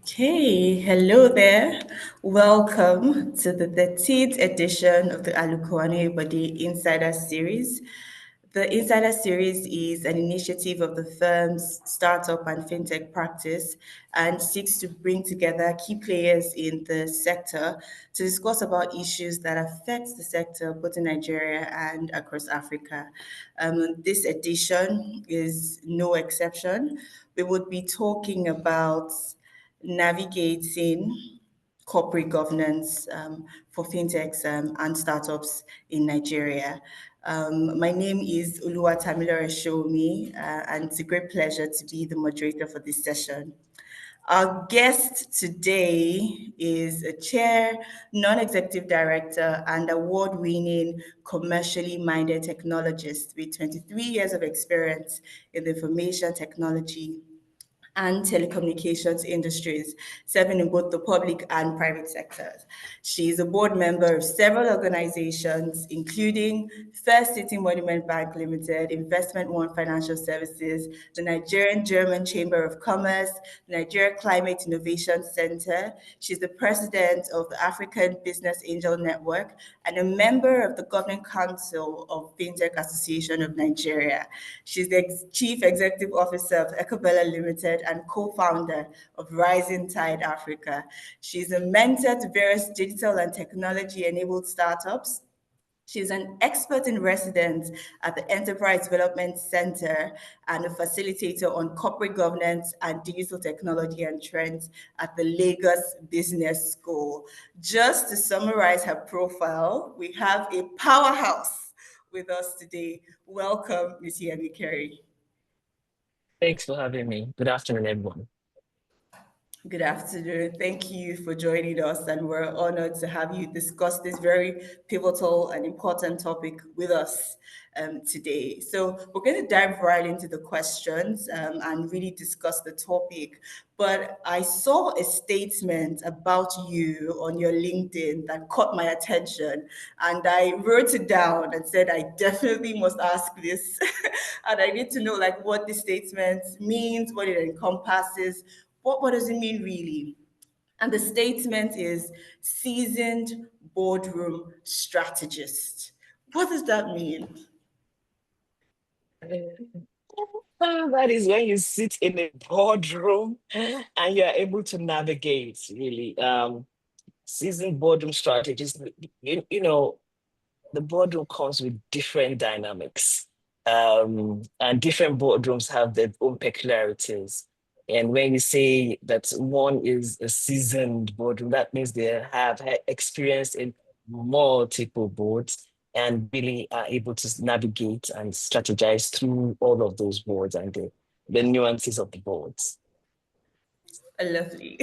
Okay, hello there. Welcome to the 13th edition of the Alukoane Body Insider Series. The Insider Series is an initiative of the firm's startup and fintech practice and seeks to bring together key players in the sector to discuss about issues that affect the sector both in Nigeria and across Africa. This edition is no exception. We would be talking about navigating corporate governance for fintechs and startups in Nigeria. My name is Oluwatamilore Sowunmi, and it's a great pleasure to be the moderator for this session. Our guest today is a chair, non-executive director, and award-winning commercially minded technologist with 23 years of experience in the information technology and telecommunications industries, serving in both the public and private sectors. She is a board member of several organizations, including First City Monument Bank Limited, Investment One Financial Services, the Nigerian German Chamber of Commerce, the Nigeria Climate Innovation Center. She's the president of the African Business Angel Network and a member of the Governing Council of Fintech Association of Nigeria. She's the chief executive officer of Ecobella Limited and co-founder of Rising Tide Africa. She's a mentor to various digital and technology-enabled startups. She's an expert in residence at the Enterprise Development Center and a facilitator on corporate governance and digital technology and trends at the Lagos Business School. Just to summarize her profile, we have a powerhouse with us today. Welcome, Ms. Yemi Keri. Thanks for having me. Good afternoon, everyone. Good afternoon. Thank you for joining us, and we're honored to have you discuss this very pivotal and important topic with us today. So we're going to dive right into the questions and really discuss the topic. But I saw a statement about you on your LinkedIn that caught my attention, and I wrote it down and said I definitely must ask this, and I need to know like what this statement means, what it encompasses. What does it mean really? And the statement is seasoned boardroom strategist. What does that mean? That is when you sit in a boardroom and you're able to navigate really seasoned boardroom strategies. The boardroom comes with different dynamics. And different boardrooms have their own peculiarities. And when you say that one is a seasoned boardroom, that means they have had experience in multiple boards and really are able to navigate and strategize through all of those boards and the nuances of the boards. Lovely.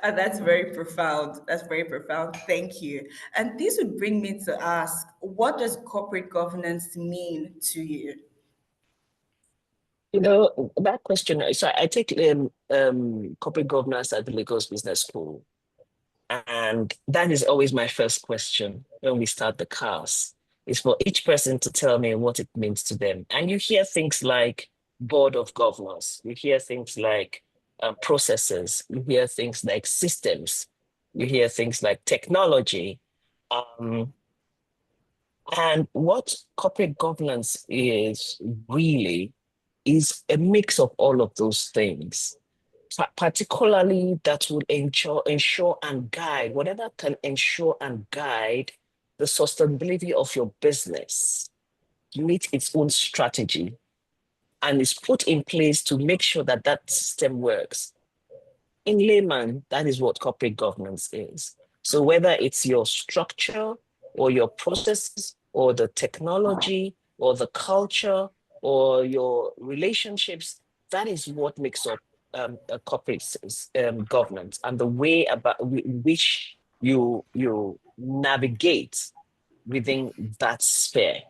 And that's very profound. That's very profound. Thank you. And this would bring me to ask, what does corporate governance mean to you? That question, so I take corporate governance at the Lagos Business School. And that is always my first question when we start the class, is for each person to tell me what it means to them. And you hear things like board of governors, you hear things like processes, you hear things like systems, you hear things like technology. Um, and what corporate governance is really is a mix of all of those things, particularly that will ensure and guide, whatever can ensure and guide the sustainability of your business, meet its own strategy, and is put in place to make sure that that system works. In layman, that is what corporate governance is. So whether it's your structure or your processes or the technology or the culture or your relationships, that is what makes up a corporate governance and the way about which you navigate within that sphere.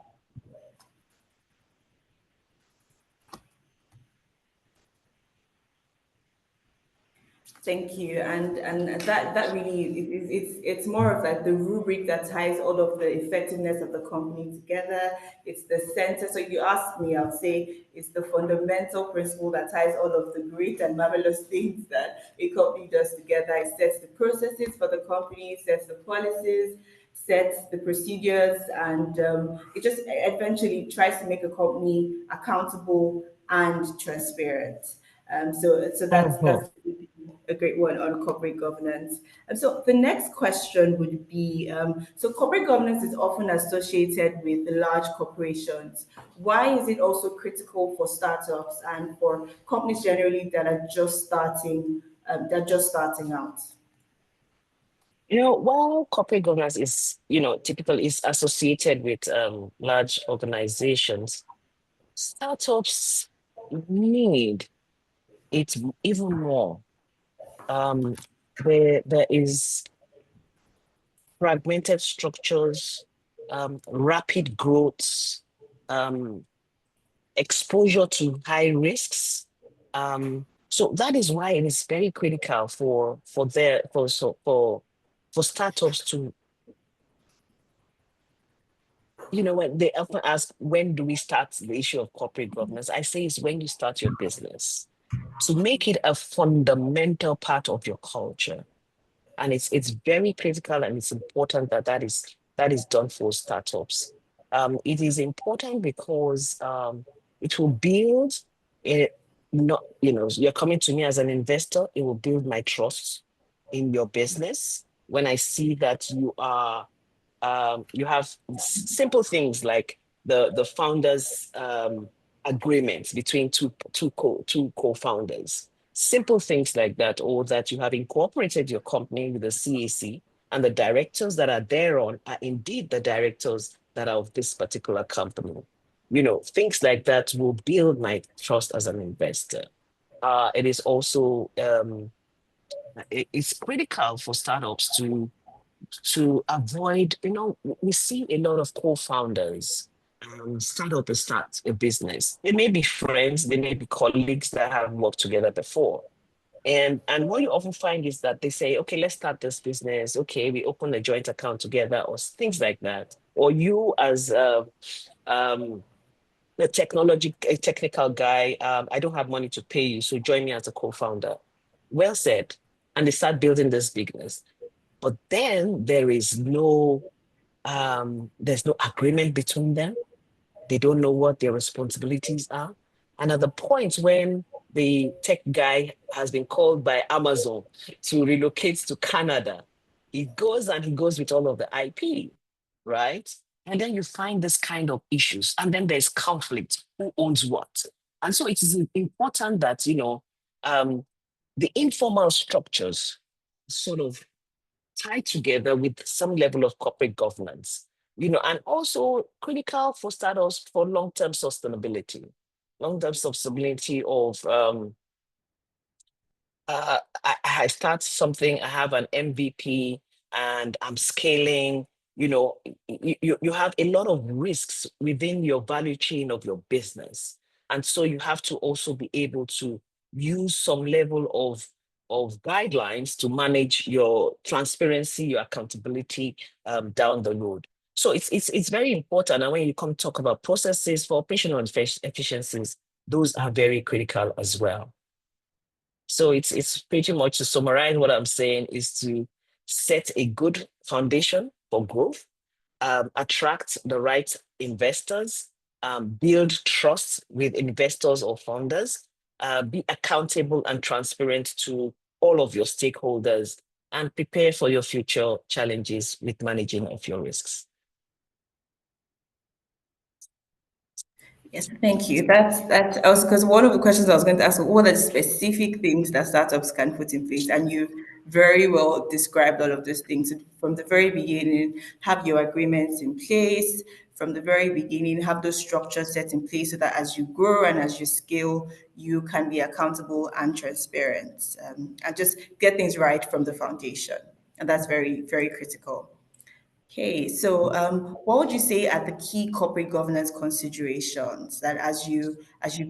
Thank you, and that really it's more of like the rubric that ties all of the effectiveness of the company together. It's the center. So if you ask me, I'd say it's the fundamental principle that ties all of the great and marvelous things that a company does together. It sets the processes for the company, sets the policies, sets the procedures, and it just eventually tries to make a company accountable and transparent. So that's Mhm. a great one on corporate governance. And so the next question would be, so corporate governance is often associated with the large corporations. Why is it also critical for startups and for companies generally that are just starting, out? While corporate governance is, typically is associated with large organizations, startups need it even more. Um, there is fragmented structures, rapid growths, um, exposure to high risks. So that is why it is very critical for startups to, when they often ask, when do we start the issue of corporate governance? I say it's when you start your business, to make it a fundamental part of your culture. And it's very critical, and it's important that is done for startups. It is important because it will build a not you're coming to me as an investor. It will build my trust in your business when I see that you have simple things like the founders agreements between two co-founders, simple things like that, or that you have incorporated your company with the CAC, and the directors that are thereon are indeed the directors that are of this particular company. Things like that will build my trust as an investor. It is also it's critical for startups to avoid, we see a lot of co-founders start a business. They may be friends, they may be colleagues that have worked together before. And what you often find is that they say, okay, let's start this business. Okay, we open a joint account together, or things like that. Or you as um, a technical guy, I don't have money to pay you, so join me as a co-founder. Well said. And they start building this business. But then there's no agreement between them. They don't know what their responsibilities are. And at the point when the tech guy has been called by Amazon to relocate to Canada, he goes with all of the IP, right? And then you find this kind of issues. And then there's conflict. Who owns what? And so it is important that, um, the informal structures sort of tied together with some level of corporate governance, and also critical for startups for long-term sustainability of I start something, I have an MVP, and I'm scaling. You have a lot of risks within your value chain of your business. And so you have to also be able to use some level of guidelines to manage your transparency, your accountability down the road. So it's very important. And when you come talk about processes for operational efficiencies, those are very critical as well. So it's pretty much, to summarize what I'm saying, is to set a good foundation for growth, attract the right investors, build trust with investors or founders, be accountable and transparent to all of your stakeholders, and prepare for your future challenges with managing of your risks. Yes, thank you. That also, because one of the questions I was going to ask, what are the specific things that startups can put in place? And you've very well described all of those things. From the very beginning, have your agreements in place. From the very beginning, have those structures set in place so that as you grow and as you scale, you can be accountable and transparent, and just get things right from the foundation. And that's very, very critical. Okay, so what would you say are the key corporate governance considerations that as you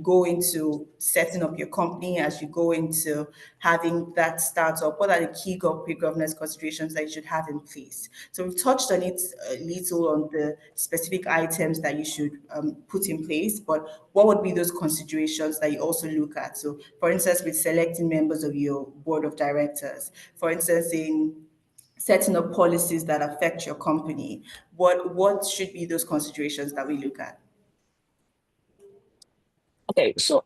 go into setting up your company, as you go into having that startup, what are the key corporate governance considerations that you should have in place? So we've touched on it a little on the specific items that you should put in place, but what would be those considerations that you also look at? So, for instance, with selecting members of your board of directors, for instance, in setting up policies that affect your company, what should be those considerations that we look at? Okay, so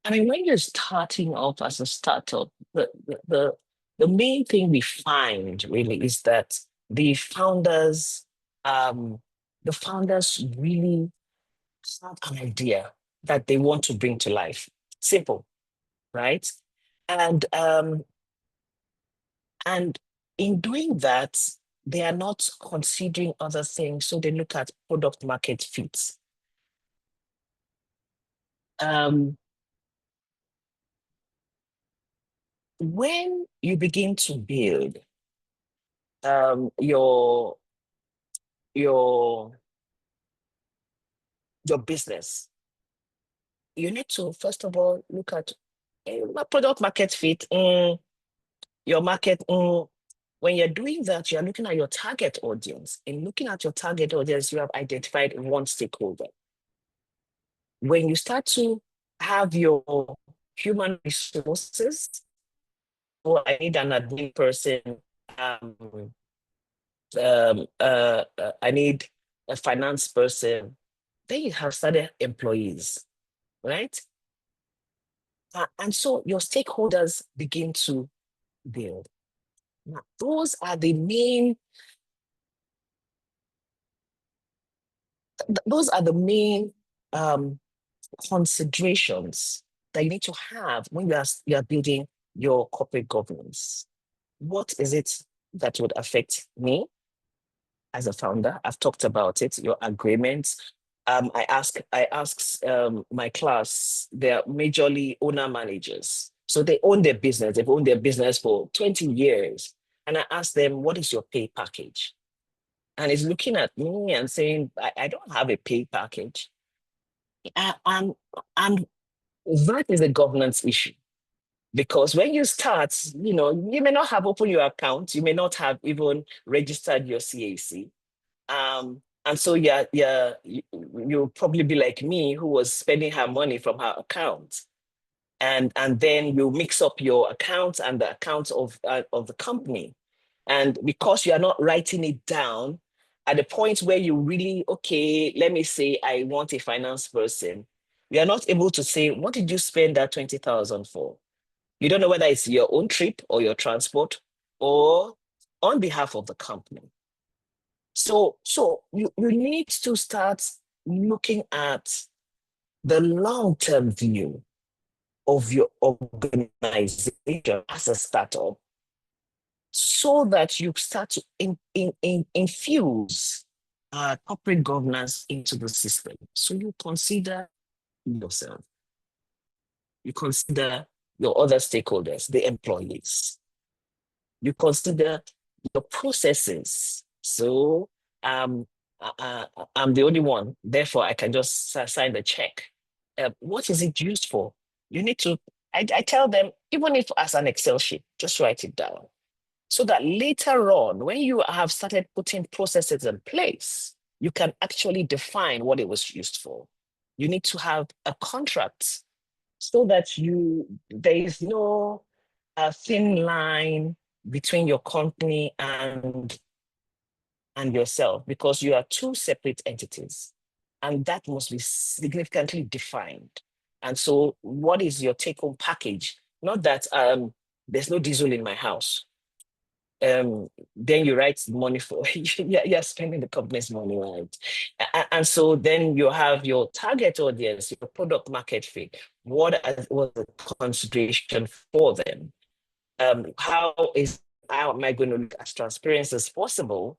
I mean, when you're starting off as a startup, the main thing we find really is that the founders, um, the founders really have an idea that they want to bring to life. Simple, right? And and in doing that, they are not considering other things. So they look at product market fit. Um, when you begin to build um, your your your business, you need to first of all look at product market fit, your market. When you're doing that, you're looking at your target audience. In looking at your target audience, you have identified one stakeholder. When you start to have your human resources, or I need an admin person, um, I need a finance person, then you have started employees, right? And so your stakeholders begin to build. Now, those are the main um, considerations that you need to have when you are building your corporate governance. What is it that would affect me as a founder? I've talked about it, your agreements. I ask my class, they're majorly owner managers. So they own their business. They've owned their business for 20 years. And I ask them, what is your pay package? And he's looking at me and saying, I don't have a pay package. And, and that is a governance issue. Because when you start, you may not have opened your account, you may not have even registered your CAC. And so you'll probably be like me, who was spending her money from her account. And then you mix up your account and the account of the company. And because you are not writing it down at the point where you really, okay, let me say I want a finance person, you are not able to say, what did you spend that 20,000 for? You don't know whether it's your own trip or your transport or on behalf of the company. So you need to start looking at the long-term view of your organization as a startup so that you start to infuse corporate governance into the system. So you consider yourself, you consider your other stakeholders, the employees, you consider your processes. So um, I'm the only one, therefore I can just sign the check. What is it used for? You need to, I tell them, even if as an Excel sheet, just write it down. So that later on, when you have started putting processes in place, you can actually define what it was used for. You need to have a contract so that there is no thin line between your company and yourself, because you are two separate entities, and that must be significantly defined. And so what is your take-home package? Not that there's no diesel in my house. Then you write money for you're spending the company's money, right? And so then you have your target audience, your product market fit. Was the consideration for them? How am I going to look as transparent as possible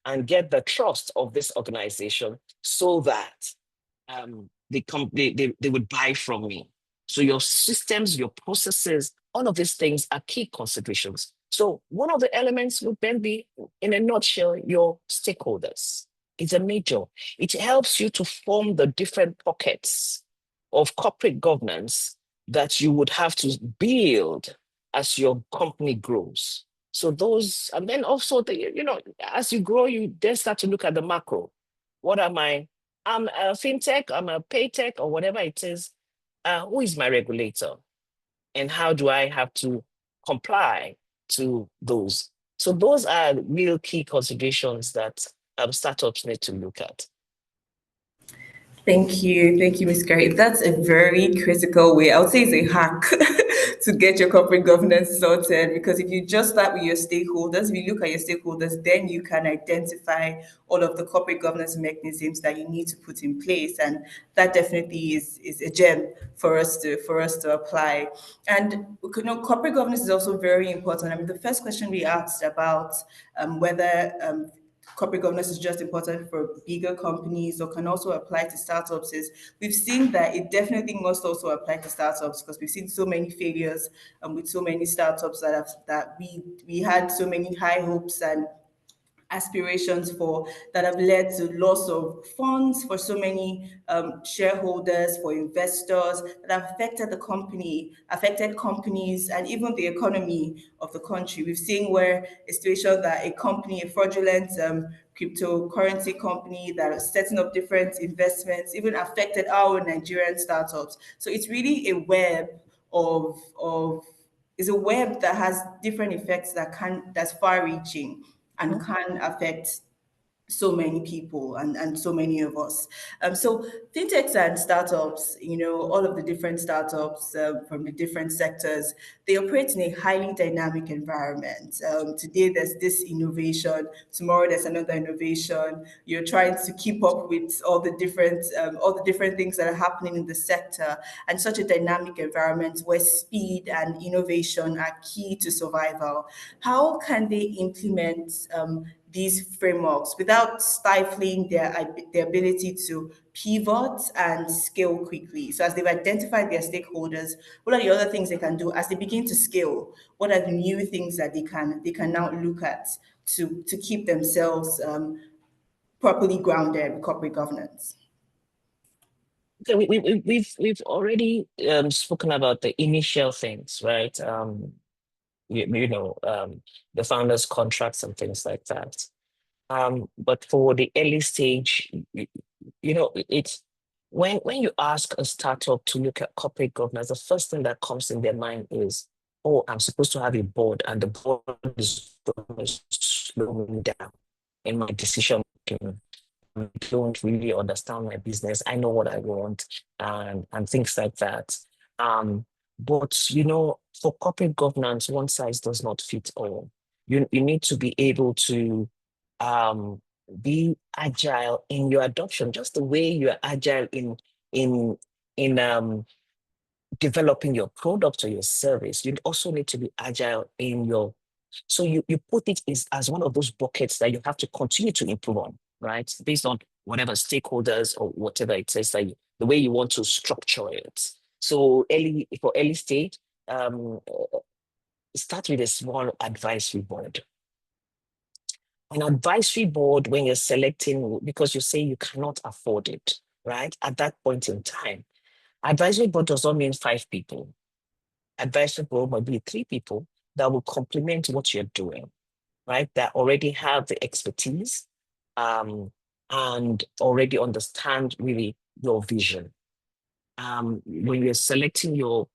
and get the trust of this organization so that they would buy from me? So your systems, your processes, all of these things are key considerations So one of the elements would then be, in a nutshell, your stakeholders. It's a major. It helps you to form the different pockets of corporate governance that you would have to build as your company grows. So those, and then also as you grow, you then start to look at the macro. What am I? I'm a fintech, I'm a paytech, or whatever it is. Who is my regulator? And how do I have to comply to those? So those are real key considerations that startups need to look at. Thank you, Ms. Keri. That's a very critical way. I would say it's a hack to get your corporate governance sorted, because if you just start with your stakeholders, if you look at your stakeholders, then you can identify all of the corporate governance mechanisms that you need to put in place, and that definitely is a gem for us to apply. And corporate governance is also very important. I mean, the first question we asked about whether corporate governance is just important for bigger companies or can also apply to startups is we've seen that it definitely must also apply to startups, because we've seen so many failures with so many startups that we had so many high hopes and aspirations for, that have led to loss of funds for so many shareholders, for investors, that have affected companies and even the economy of the country. We've seen where a situation that a fraudulent cryptocurrency company that is setting up different investments even affected our Nigerian startups. So it's really a web of is a web that has different effects that's far reaching and can affect so many people and so many of us. So fintechs and startups, all of the different startups from the different sectors, they operate in a highly dynamic environment. Today there's this innovation, tomorrow there's another innovation. You're trying to keep up with all the different things that are happening in the sector, and such a dynamic environment where speed and innovation are key to survival. How can they implement these frameworks without stifling their ability to pivot and scale quickly? So as they've identified their stakeholders, what are the other things they can do as they begin to scale? What are the new things that they can now look at to keep themselves properly grounded with corporate governance? So we've already spoken about the initial things, right? The founders' contracts and things like that. But for the early stage, it's when you ask a startup to look at corporate governance, the first thing that comes in their mind is, oh, I'm supposed to have a board, and the board is going to slow me down in my decision making. I don't really understand my business. I know what I want, and things like that. But for corporate governance, one size does not fit all. You need to be able to um, be agile in your adoption, just the way you are agile in in developing your product or your service. You also need to be agile in your, so you put it as one of those buckets that you have to continue to improve on, right? Based on whatever stakeholders or whatever it is, like the way you want to structure it. So for early stage, start with a small advisory board. An advisory board, when you're selecting, because you say you cannot afford it, right? At that point in time, advisory board does not mean 5 people. Advisory board might be 3 people that will complement what you're doing, right? That already have the expertise and already understand really your vision. When you're selecting your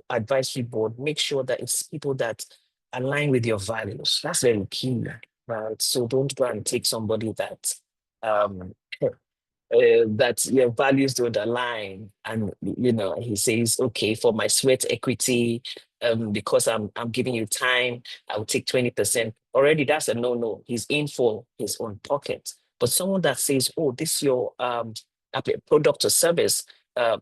advisory board, make sure that it's people that align with your values. That's very key, right? So don't go and take somebody that um, that your values don't align, and he says, okay, for my sweat equity, because I'm giving you time, I will take 20%. Already that's a no. He's in for his own pocket. But someone that says, oh, this your product or service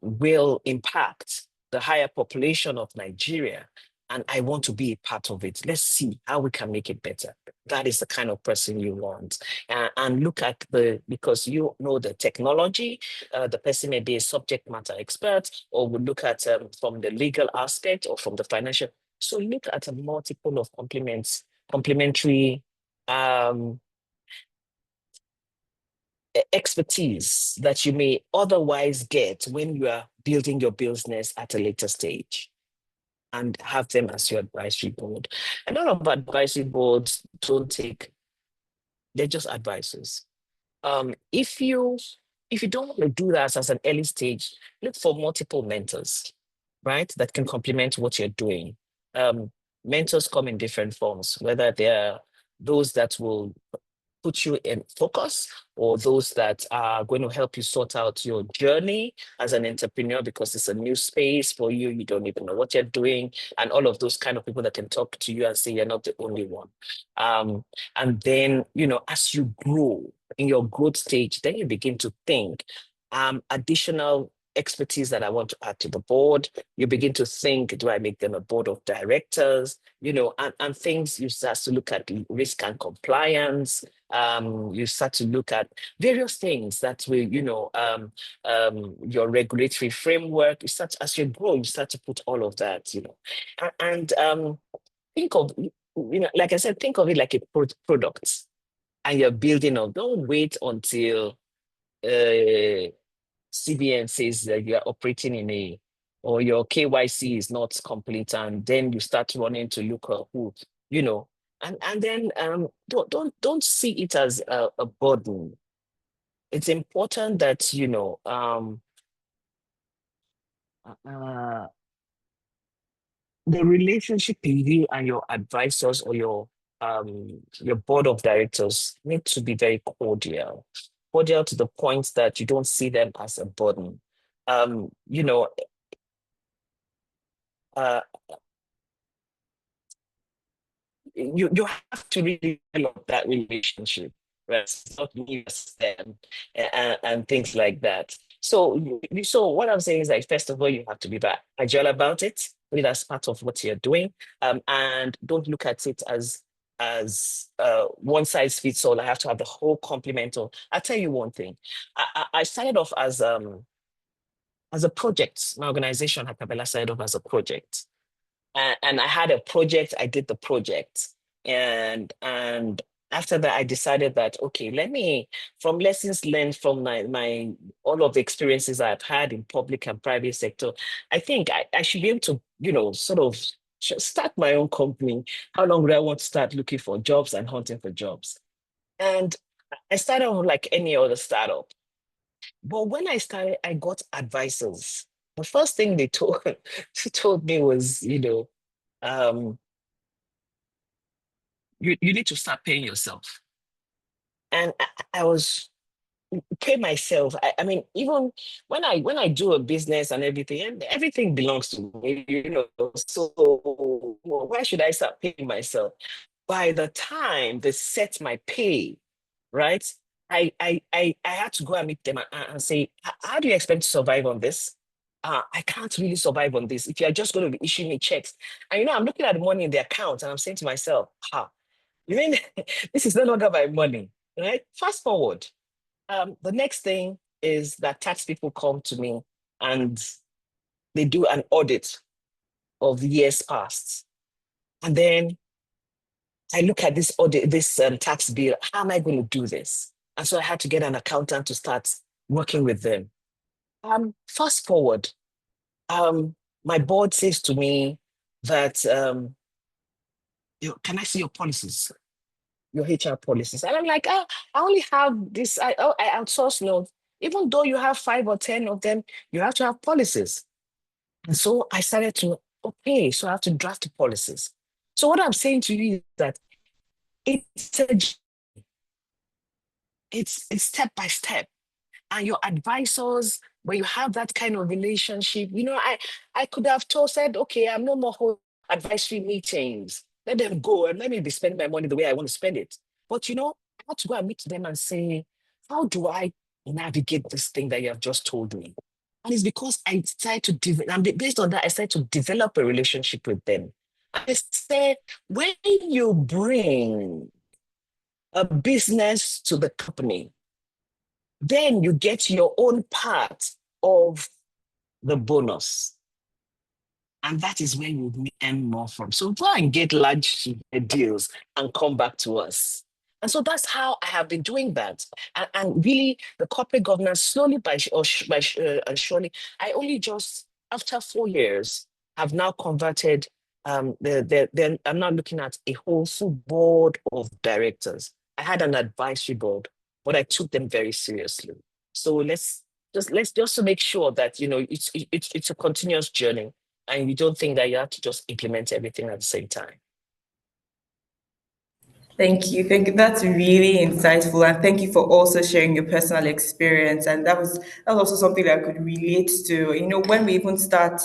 will impact the higher population of Nigeria, and I want to be a part of it. Let's see how we can make it better. That is the kind of person you want. And look at because you know the technology, the person may be a subject matter expert, or would look at from the legal aspect or from the financial. So look at a multiple of complementary um, expertise that you may otherwise get when you are building your business at a later stage, and have them as your advisory board. And all of advisory boards don't take, they're just advisors. If you don't want to do that as an early stage, look for multiple mentors, right? That can complement what you're doing. Mentors come in different forms, whether they're those that will put you in focus, or those that are going to help you sort out your journey as an entrepreneur, because it's a new space for you. You don't even know what you're doing, and all of those kind of people that can talk to you and say you're not the only one. And then, as you grow in your growth stage, then you begin to think additional expertise that I want to add to the board. You begin to think, do I make them a board of directors? And things, you start to look at risk and compliance. You start to look at various things that will, your regulatory framework. As you grow, you start to put all of that, and think of, like I said, think of it like a product, and you're building up. Don't wait until CBN says that you are operating or your KYC is not complete, and then you start running to look at who, and then don't see it as a burden. It's important that uh, the relationship with you and your advisors, or your board of directors, need to be very cordial to the point that you don't see them as a burden. Um, you know, uh, you have to really develop that relationship, right? It's not me versus them, and things like that. So what I'm saying is, like, first of all, you have to be agile about it. Really, that's part of what you're doing, and don't look at it as one size fits all. I have to have the whole complement of. I'll tell you one thing. I started off as a project. My organization, Hakabela, started off as a project, and I had a project. I did the project, and after that, I decided that, okay, from lessons learned from my all of the experiences I've had in public and private sector, I think I should be able to, sort of start my own company. How long would I want to start looking for jobs and hunting for jobs? And I started off like any other startup. But when I started, I got advisors. The first thing they told she told me was, um, you need to start paying yourself. And I was pay myself. I mean, even when I do a business and everything, and everything belongs to me, So why should I start paying myself? By the time they set my pay, right? I had to go and meet them and say, how do you expect to survive on this? I can't really survive on this if you're just going to be issuing me checks. And I'm looking at the money in the account and I'm saying to myself, you mean this is no longer my money, right? Fast forward. The next thing is that tax people come to me and they do an audit of the years past. And then I look at this audit, this tax bill. How am I going to do this? And so I had to get an accountant to start working with them. Fast forward, my board says to me that, can I see your policies, your HR policies? And I'm like, I only have this. I outsource loans. Even though you have 5 or 10 of them, you have to have policies. And so I started to, okay, so I have to draft the policies. So what I'm saying to you is that it's a it's step by step. And your advisors, when you have that kind of relationship, I could have said, okay, I'm no more holding advisory meetings. Let them go and let me be spending my money the way I want to spend it. But I have to go and meet them and say, how do I navigate this thing that you have just told me? And it's because I decided to develop, and based on that, I started to develop a relationship with them. I said, when you bring a business to the company, then you get your own part of the bonus. And that is where you will earn more from. So go and get large deals and come back to us. And so that's how I have been doing that. And really, the corporate governance, slowly and surely, I only just, after 4 years, have now converted. I'm now looking at a whole full board of directors. I had an advisory board, but I took them very seriously. So let's to make sure that it's a continuous journey, and you don't think that you have to just implement everything at the same time. Thank you. Thank you. That's really insightful. And thank you for also sharing your personal experience. And that was also something that I could relate to. When we even start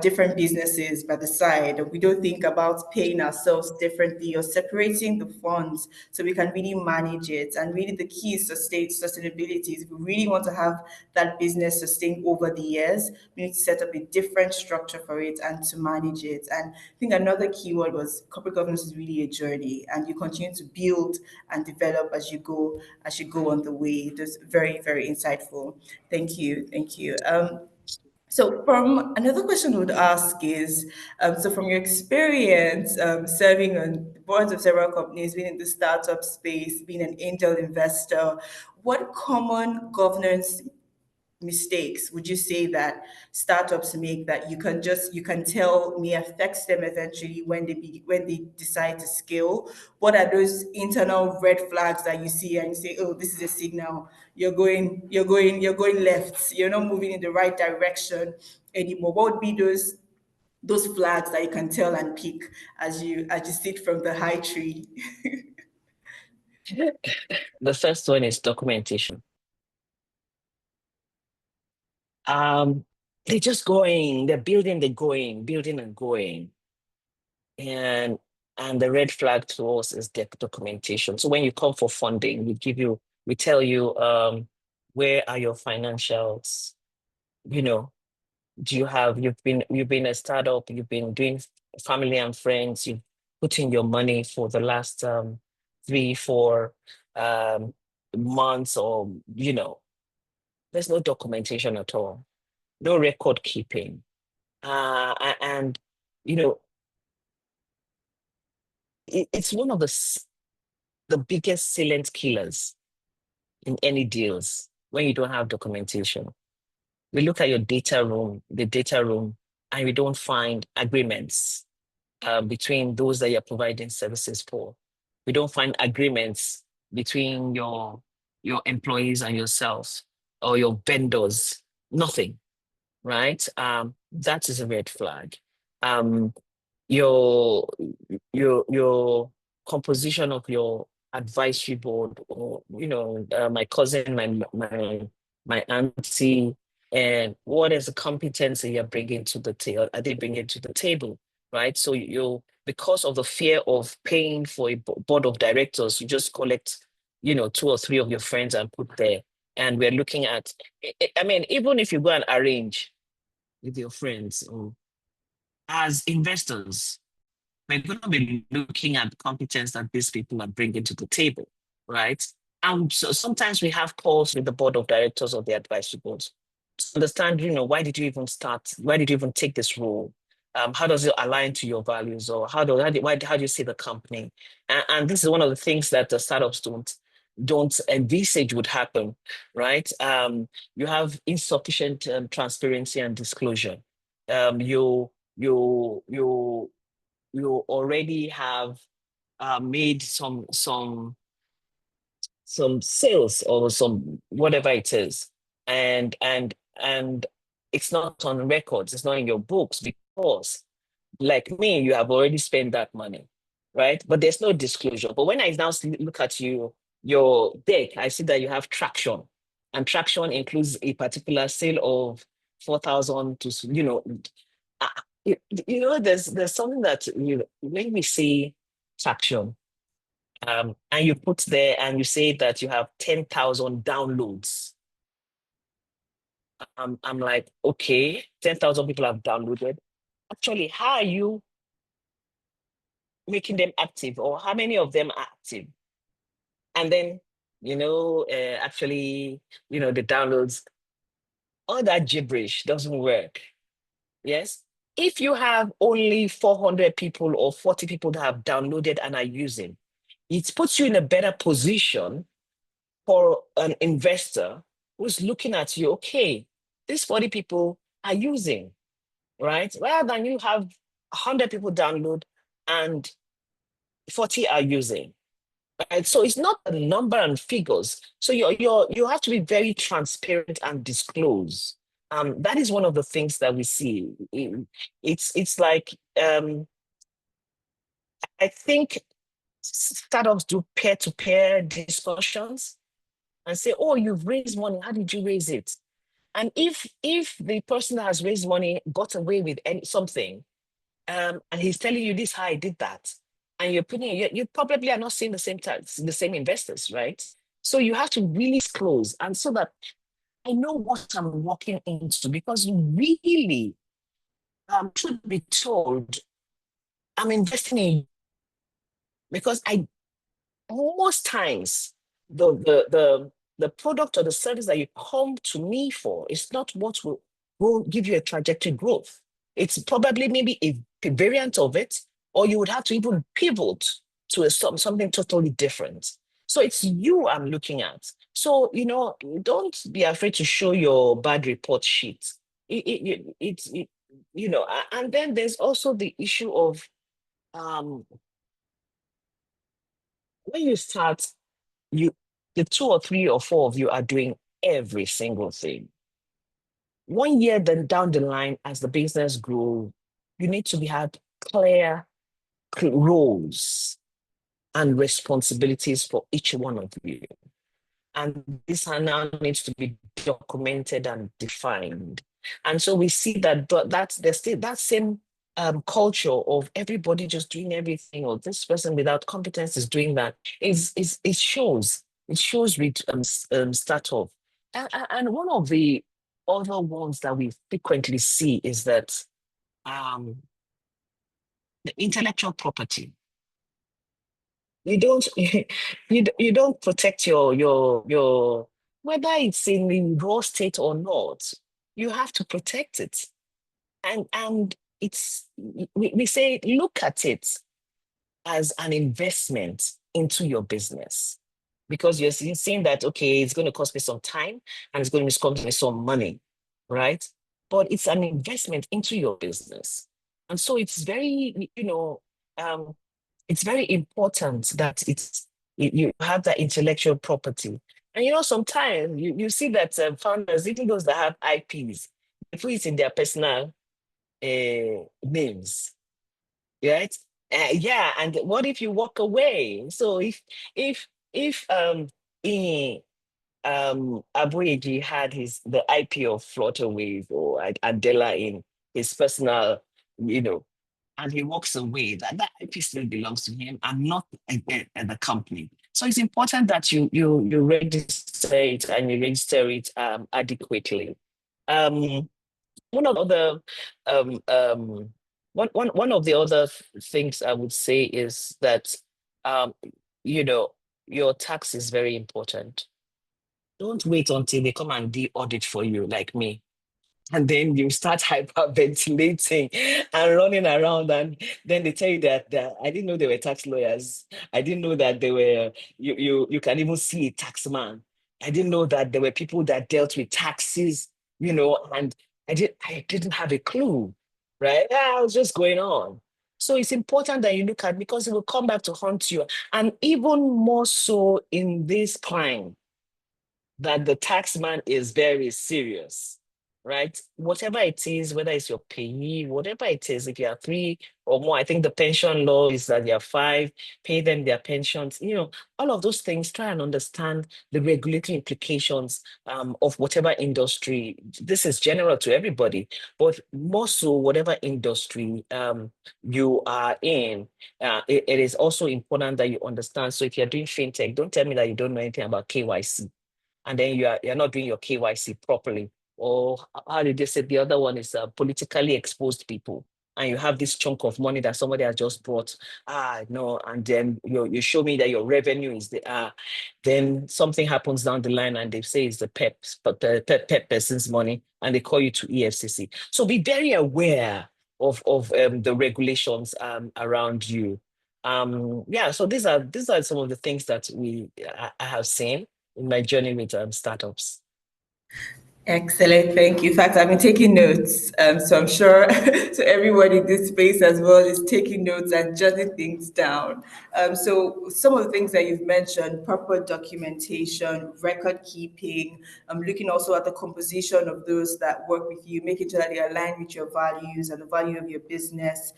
different businesses by the side, we don't think about paying ourselves differently or separating the funds so we can really manage it. And really the key is sustainability. If we really want to have that business sustain over the years, we need to set up a different structure for it and to manage it. And I think another key word was corporate governance is really a journey, and you continue to build and develop as you go on the way. That's very, very insightful. Thank you. Thank you. So, from another question I would ask is, so from your experience serving on the boards of several companies, being in the startup space, being an angel investor, what common governance mistakes would you say that startups make that you can tell may affect them eventually when they decide to scale? What are those internal red flags that you see and you say, oh, this is a signal you're going left, you're not moving in the right direction anymore? What would be those flags that you can tell and pick as you sit from the high tree? The first one is documentation. They're just going, they're building, they're going, building and going. And the red flag to us is the documentation. So when you come for funding, we tell you, where are your financials? You've been a startup, you've been doing family and friends, you've put in your money for the last 3, 4 months, or there's no documentation at all, no record keeping. And it's one of the biggest silent killers in any deals when you don't have documentation. We look at the data room, and we don't find agreements between those that you're providing services for. We don't find agreements between your employees and yourself, or your vendors. Nothing, right? That is a red flag. Um, your your composition of your advisory board, or my cousin, my auntie, and what is the competency you're bringing to the table, are they bringing to the table, right? So because of the fear of paying for a board of directors, you just collect 2 or 3 of your friends and put there. And we're looking at, I mean, even if you go and arrange with your friends, or as investors, we're going to be looking at the competence that these people are bringing to the table, right? And so sometimes we have calls with the board of directors or the advisory boards to understand, why did you even start? Why did you even take this role? How does it align to your values, or how do you see the company? And this is one of the things that the startups don't envisage would happen, right? You have insufficient transparency and disclosure. You already have made some sales, or some whatever it is, and it's not on records, it's not in your books, because, like me, you have already spent that money, right? But there's no disclosure. But when I now look at your deck, I see that you have traction, and traction includes a particular sale of 4,000 to uh, there's something that when we see traction, and you put there and you say that you have 10,000 downloads. I'm like, okay, 10,000 people have downloaded. Actually, how are you making them active, or how many of them are active? And then, actually, the downloads, all that gibberish doesn't work. Yes. if you have only 400 people or 40 people that have downloaded and are using, it puts you in a better position for an investor who's looking at you, okay, these 40 people are using, right? Rather than you have 100 people download and 40 are using. Right? So it's not a number and figures. So you have to be very transparent and disclose. That is one of the things that we see. It's like I think startups do peer-to-peer discussions and say, "Oh, you've raised money. How did you raise it?" And if the person that has raised money got away with something, and he's telling you this how I did that, and you're putting you probably are not seeing the same investors, right? So you have to really disclose, and so that I know what I'm walking into, because really, truth be told, I'm investing in, because I most times the product or the service that you come to me for is not what will give you a trajectory growth. It's probably maybe a variant of it, or you would have to even pivot to something totally different. So it's you I'm looking at. So, don't be afraid to show your bad report sheet. And then there's also the issue of um, when you start, you the two or three or four of you are doing every single thing. 1 year then down the line, as the business grows, you need to have clear roles and responsibilities for each one of you. And this now needs to be documented and defined. And so we see that there's still that same culture of everybody just doing everything, or this person without competence is doing that. It shows. It shows with startup. And one of the other ones that we frequently see is that um, the intellectual property. You don't you don't protect your whether it's in the raw state or not. You have to protect it, and we say look at it as an investment into your business, because you're seeing that, okay, it's going to cost me some time and it's going to cost me some money, right? But it's an investment into your business. And so it's very, it's very important that you have that intellectual property. And sometimes you see that founders, even those that have IPs, they put it in their personal names, right? Yeah, and what if you walk away? So if eh, Aboyeji had the IP of Flutterwave or Adela in his personal, and he walks away, that IP still belongs to him and not the company. So it's important that you register it and you register it adequately. One of the one of the other things I would say is that um, you know your tax is very important. Don't wait until they come and do audit for you, like me. And then you start hyperventilating and running around, and then they tell you that I didn't know they were tax lawyers. I didn't know that they were you can even see a tax man. I didn't know that there were people that dealt with taxes, and I didn't have a clue, right? Yeah, I was just going on. So it's important that you look at, because it will come back to haunt you. And even more so in this climate, that the tax man is very serious, right? Whatever it is, whether it's your payee, whatever it is, if you are three or more, I think the pension law is that you are five, pay them their pensions, all of those things, try and understand the regulatory implications of whatever industry. This is general to everybody, but more so whatever industry you are in, it is also important that you understand. So if you're doing fintech, don't tell me that you don't know anything about KYC, and then you're not doing your KYC properly. Or how did they say, the other one is politically exposed people, and you have this chunk of money that somebody has just brought. No, and then you show me that your revenue is then something happens down the line and they say it's the PEP person's money, and they call you to EFCC. So be very aware the regulations around you. Yeah, so these are some of the things that I have seen in my journey with startups. Excellent, thank you. In fact, I've been taking notes, so I'm sure so everyone in this space as well is taking notes and jotting things down. So some of the things that you've mentioned: proper documentation, record keeping, looking also at the composition of those that work with you, making sure that they align with your values and the value of your business,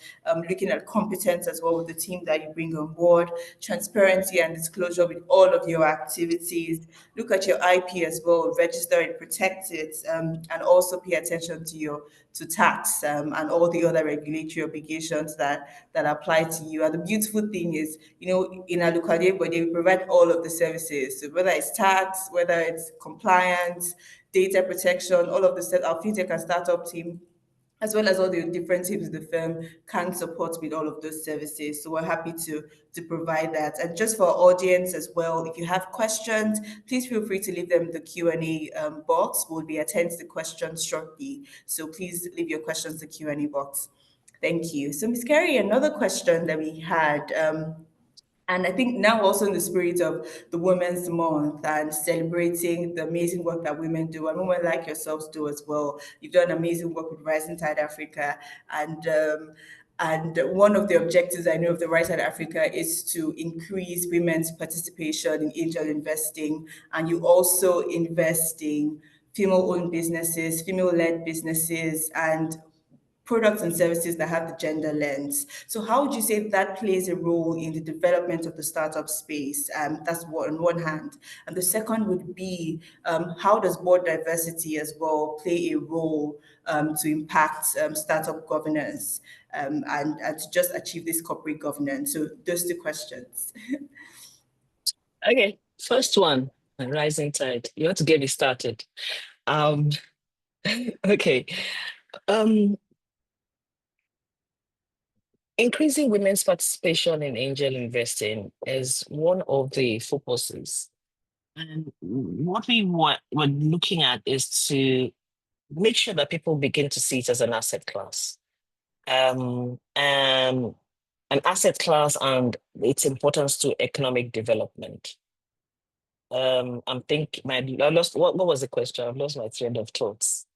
looking at competence as well with the team that you bring on board, transparency and disclosure with all of your activities. Look at your IP as well, register it, protect it, and also pay attention to your to tax and all the other regulatory obligations that apply to you. And the beautiful thing is, in Alukade, but they provide all of the services. So whether it's tax, whether it's compliance, data protection, all of the stuff, our fintech and startup team as well as all the different teams in the firm can support with all of those services. So we're happy to provide that. And just for our audience as well, if you have questions, please feel free to leave them in the Q&A box. We'll be attending to the questions shortly. So please leave your questions in the Q&A box. Thank you. So Ms. Kerry, another question that we had, and I think now also in the spirit of the Women's Month and celebrating the amazing work that women do, and women like yourselves do as well. You've done amazing work with Rising Tide Africa, and one of the objectives I know of the Rising Tide Africa is to increase women's participation in angel investing, and you also invest in female-owned businesses, female-led businesses, and products and services that have the gender lens. So how would you say that plays a role in the development of the startup space? That's on one hand. And the second would be, how does board diversity as well play a role to impact startup governance and to just achieve this corporate governance? So those two questions. Okay, first one, rising tide. You want to get me started. Um, okay. Um, Increasing women's participation in angel investing is one of the focuses. And what we're looking at is to make sure that people begin to see it as an asset class. And an asset class and its importance to economic development. I'm thinking, I lost, what was the question? I've lost my thread of thoughts.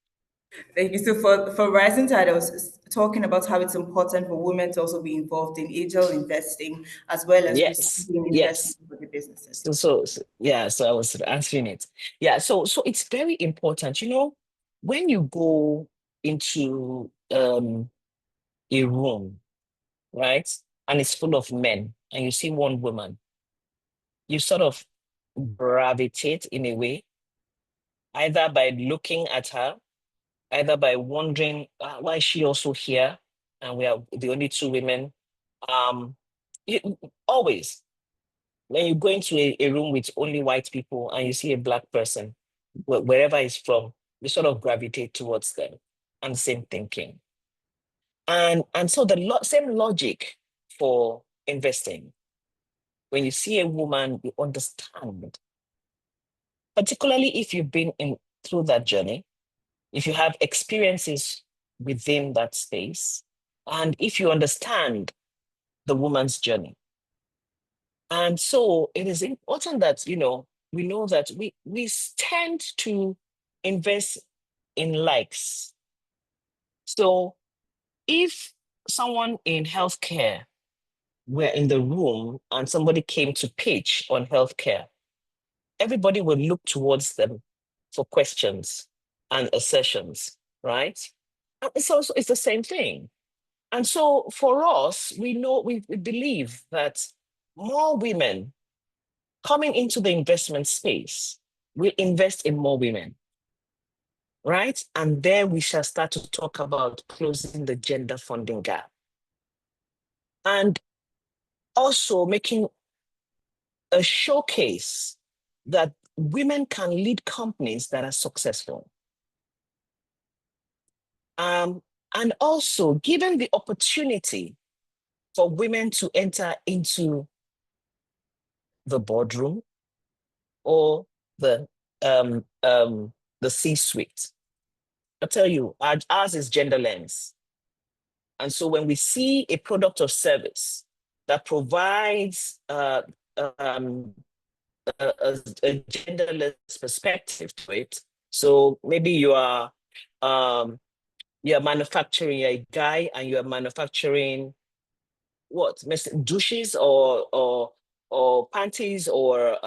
Thank you. So for Rising Tide, I was talking about how it's important for women to also be involved in angel investing as well as Yes, receiving yes. investment for the businesses. Yeah, so I was answering it. Yeah, so it's very important. When you go into a room, right, and it's full of men, and you see one woman, you sort of gravitate in a way, either by looking at her, either by wondering why is she also here, and we are the only two women. Um, Always when you go into a room with only white people and you see a black person, wherever he's from, you sort of gravitate towards them and same thinking. And so the same logic for investing. When you see a woman, you understand, particularly if you've been in through that journey, if you have experiences within that space, and if you understand the woman's journey. And so it is important that, we know that we tend to invest in likes. So if someone in healthcare were in the room and somebody came to pitch on healthcare, everybody would look towards them for questions and assertions, right? And it's the same thing. And so for us, we believe that more women coming into the investment space will invest in more women, right? And there we shall start to talk about closing the gender funding gap. And also making a showcase that women can lead companies that are successful. And also given the opportunity for women to enter into the boardroom or the C-suite. I tell you, ours is gender lens. And so when we see a product or service that provides um, a genderless perspective to it, so maybe you're manufacturing, you're a guy and you're manufacturing what, douches or panties or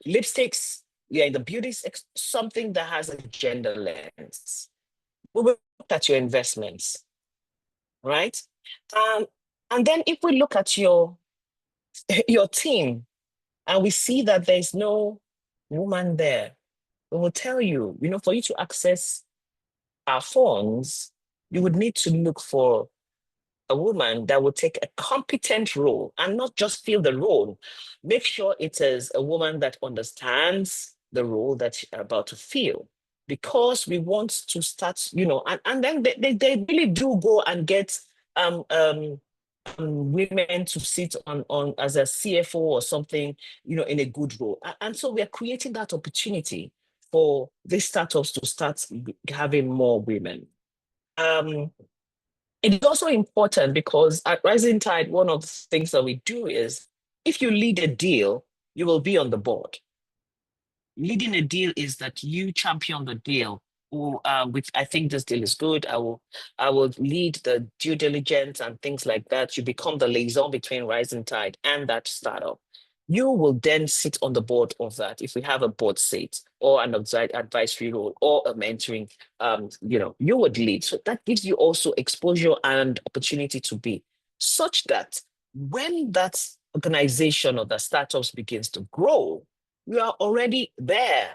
lipsticks. You're in the beauty something that has a gender lens. We will look at your investments, right? Um, and then if we look at your team and we see that there's no woman there, we will tell you, for you to access our funds, you would need to look for a woman that will take a competent role and not just fill the role. Make sure it is a woman that understands the role that you're about to fill. Because we want to start, and then they really do go and get women to sit on as a CFO or something, in a good role. And so we are creating that opportunity for these startups to start having more women. It is also important because at Rising Tide, one of the things that we do is if you lead a deal, you will be on the board. Leading a deal is that you champion the deal. Or, which I think this deal is good. I will lead the due diligence and things like that. You become the liaison between Rising Tide and that startup. You will then sit on the board of that if we have a board seat or an advisory role or a mentoring, you would lead. So that gives you also exposure and opportunity to be such that when that organization or the startups begins to grow, you are already there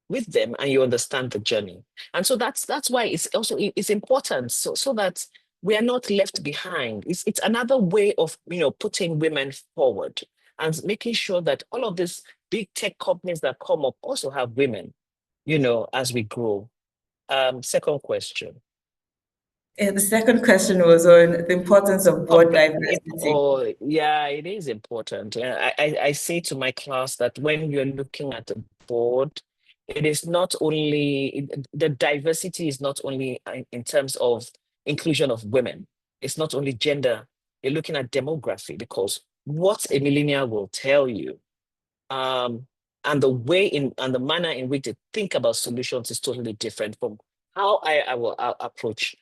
with them and you understand the journey. And so that's why it's important so that we are not left behind. It's another way of putting women forward and making sure that all of these big tech companies that come up also have women, as we grow. Second question. The second question was on the importance of board diversity. Oh, yeah, it is important. I say to my class that when you're looking at the board, it is not only the diversity is not only in terms of inclusion of women. It's not only gender. You're looking at demography because what a millennial will tell you, and the manner in which they think about solutions is totally different from how I'll approach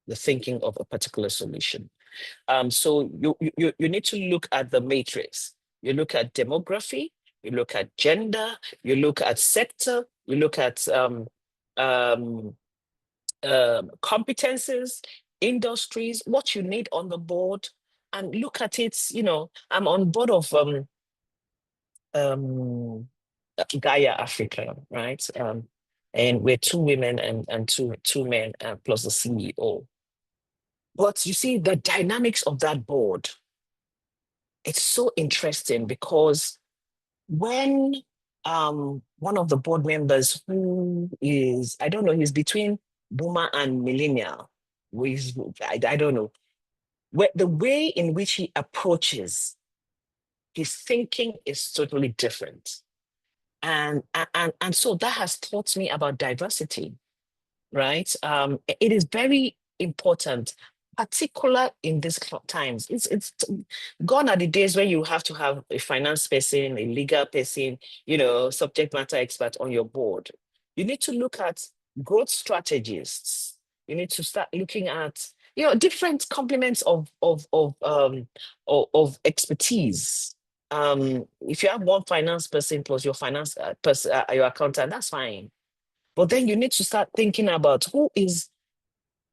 the thinking of a particular solution. So you need to look at the matrix. You look at demography, you look at gender, you look at sector, you look at competences, industries, what you need on the board, and look at it. I'm on board of Gaia Africa, right? And we're two women and two men plus the CEO. But you see the dynamics of that board. It's so interesting because when one of the board members who is, I don't know, he's between boomer and millennial, I don't know, the way in which he approaches his thinking is totally different. And so that has taught me about diversity, right? It is very important, particular in these times. It's gone are the days when you have to have a finance person, a legal person, subject matter expert on your board. You need to look at growth strategists. You need to start looking at different complements of expertise. If you have one finance person plus your finance person, your accountant, that's fine. But then you need to start thinking about who is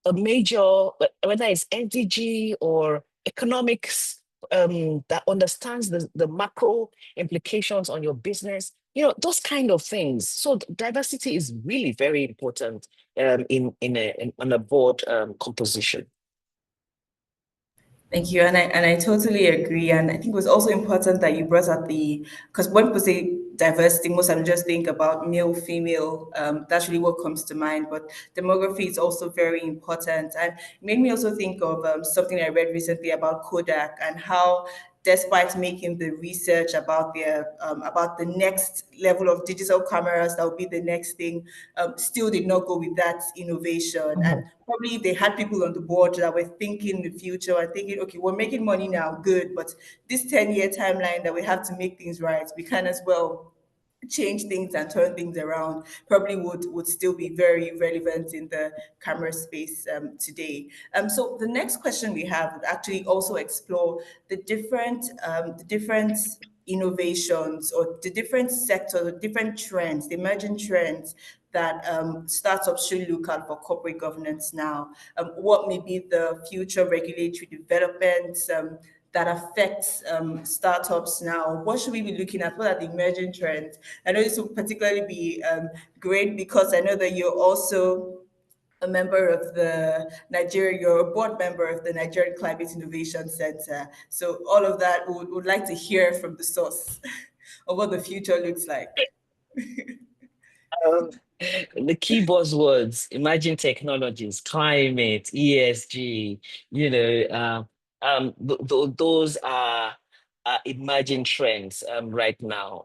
a major, whether it's NDG or economics, that understands the macro implications on your business, those kind of things. So diversity is really very important on a board composition. Thank you, and I totally agree. And I think it was also important that you brought up because when people say diversity, most of them just think about male, female. That's really what comes to mind. But demography is also very important, and it made me also think of something I read recently about Kodak and how despite making the research about the next level of digital cameras that would be the next thing, still did not go with that innovation. And probably they had people on the board that were thinking the future and thinking, okay, we're making money now, good, but this 10-year timeline that we have to make things right, we can as well change things and turn things around, probably would still be very relevant in the camera space today. So the next question we have would actually also explore the different innovations or the different sectors, the different trends, the emerging trends that startups should look at for corporate governance now. What may be the future regulatory developments that affects startups now? What should we be looking at? What are the emerging trends? I know this will particularly be great because I know that you're also a member of the Nigeria, you're a board member of the Nigerian Climate Innovation Center. So all of that, would like to hear from the source of what the future looks like. Um, the key buzzwords, emerging technologies, climate, ESG, you know, those are emerging trends right now.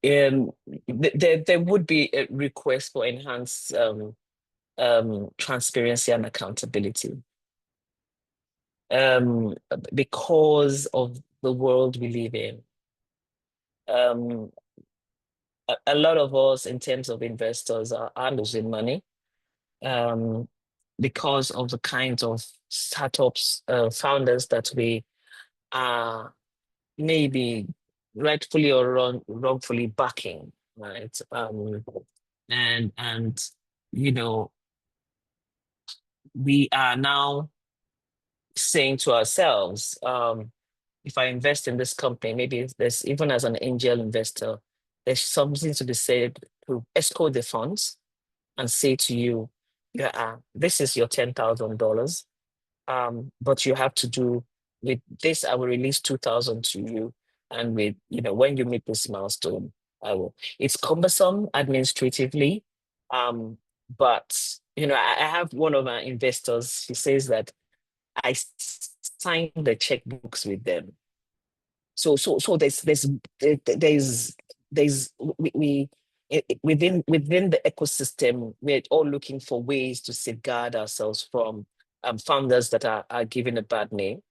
There would be a request for enhanced transparency and accountability because of the world we live in. A lot of us, in terms of investors, are losing money because of the kinds of startups, founders that we are maybe rightfully or wrongfully backing, right? And you know, we are now saying to ourselves, if I invest in this company, maybe there's, even as an angel investor, there's something to be said to escort the funds and say to you, yeah, this is your $10,000, but you have to do with this. I will release 2,000 to you, and with, when you meet this milestone, I will. It's cumbersome administratively, but I have one of my investors. He says that I sign the checkbooks with them. So there's within the ecosystem, we're all looking for ways to safeguard ourselves from founders that are given a bad name.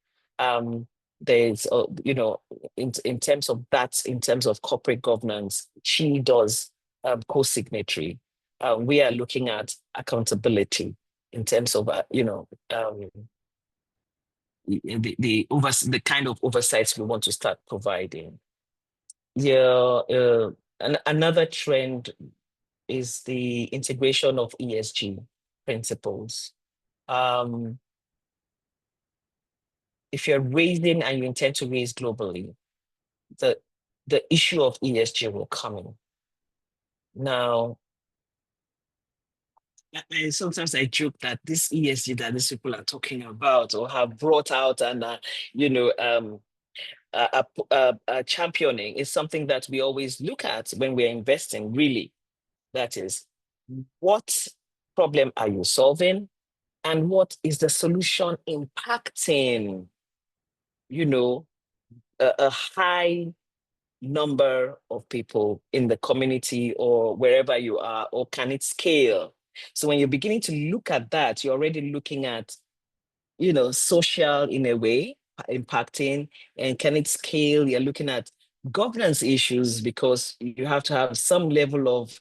There's in terms of that, in terms of corporate governance, she does co-signatory. We are looking at accountability in terms of the kind of oversights we want to start providing. Yeah, another trend is the integration of ESG principles. If you're raising and you intend to raise globally, the issue of ESG will come in. Now, sometimes I joke that this ESG that these people are talking about or have brought out and championing is something that we always look at when we're investing, really. That is, what problem are you solving? And what is the solution impacting, a high number of people in the community or wherever you are, or can it scale? So when you're beginning to look at that, you're already looking at, social in a way, impacting, and can it scale? You're looking at governance issues because you have to have some level of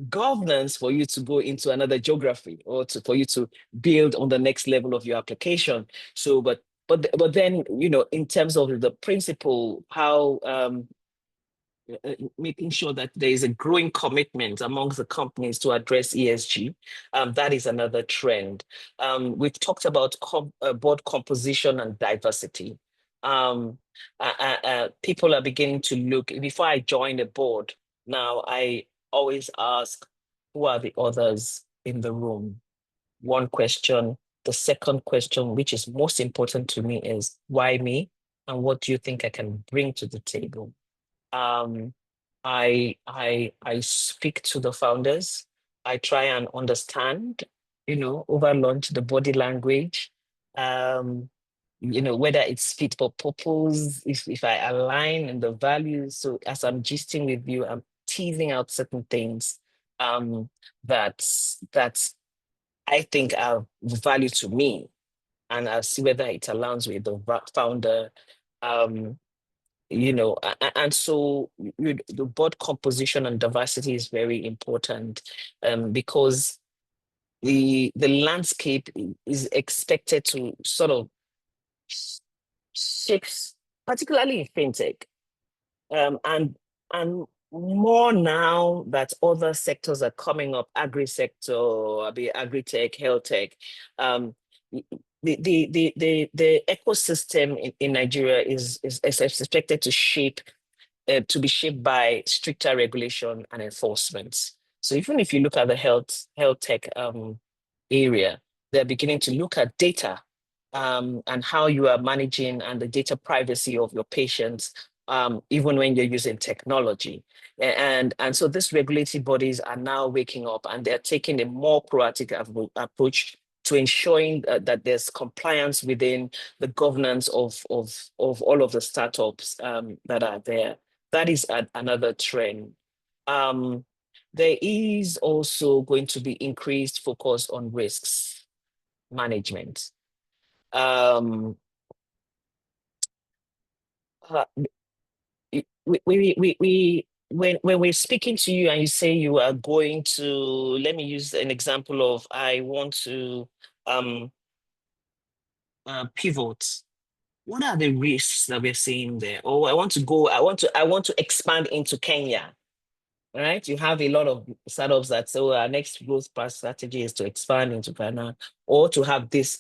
governance for you to go into another geography or for you to build on the next level of your application. So, but then, in terms of the principle, how making sure that there is a growing commitment amongst the companies to address ESG. That is another trend. We've talked about board composition and diversity. People are beginning to look, before I join the board, now I always ask, who are the others in the room? One question. The second question, which is most important to me, is why me? And what do you think I can bring to the table? I speak to the founders. I try and understand, over lunch, the body language. whether it's fit for purpose, if I align in the values. So as I'm gisting with you, I'm teasing out certain things that I think are value to me, and I'll see whether it aligns with the founder. Um, and so the board composition and diversity is very important, because the landscape is expected to sort of shifts, particularly in fintech, and more now that other sectors are coming up, agri sector, agri tech, health tech. Um, the ecosystem in Nigeria is expected to be shaped by stricter regulation and enforcement. So even if you look at the health tech area, they're beginning to look at data, and how you are managing and the data privacy of your patients, even when you're using technology. And so these regulatory bodies are now waking up, and they're taking a more proactive approach to ensuring that there's compliance within the governance of all of the startups that are there. That is another trend. Um, there is also going to be increased focus on risks management. Um, uh, when we're speaking to you and you say you are going to, let me use an example of, I want to um, pivot. What are the risks that we're seeing there? Or I want to expand into Kenya. Right? You have a lot of startups that say, our next growth path strategy is to expand into Ghana, or to have this.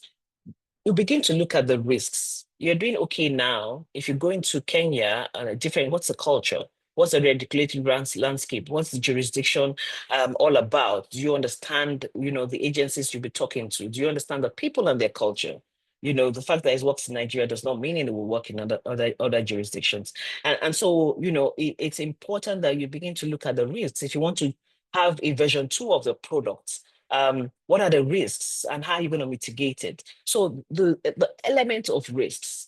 You begin to look at the risks. You're doing okay now. If you go into Kenya, what's the culture? What's the regulatory landscape? What's the jurisdiction all about? Do you understand, the agencies you'll be talking to? Do you understand the people and their culture? The fact that it works in Nigeria does not mean it will work in other jurisdictions. And so, it's important that you begin to look at the risks. If you want to have a version 2 of the product, what are the risks and how are you going to mitigate it? So the element of risks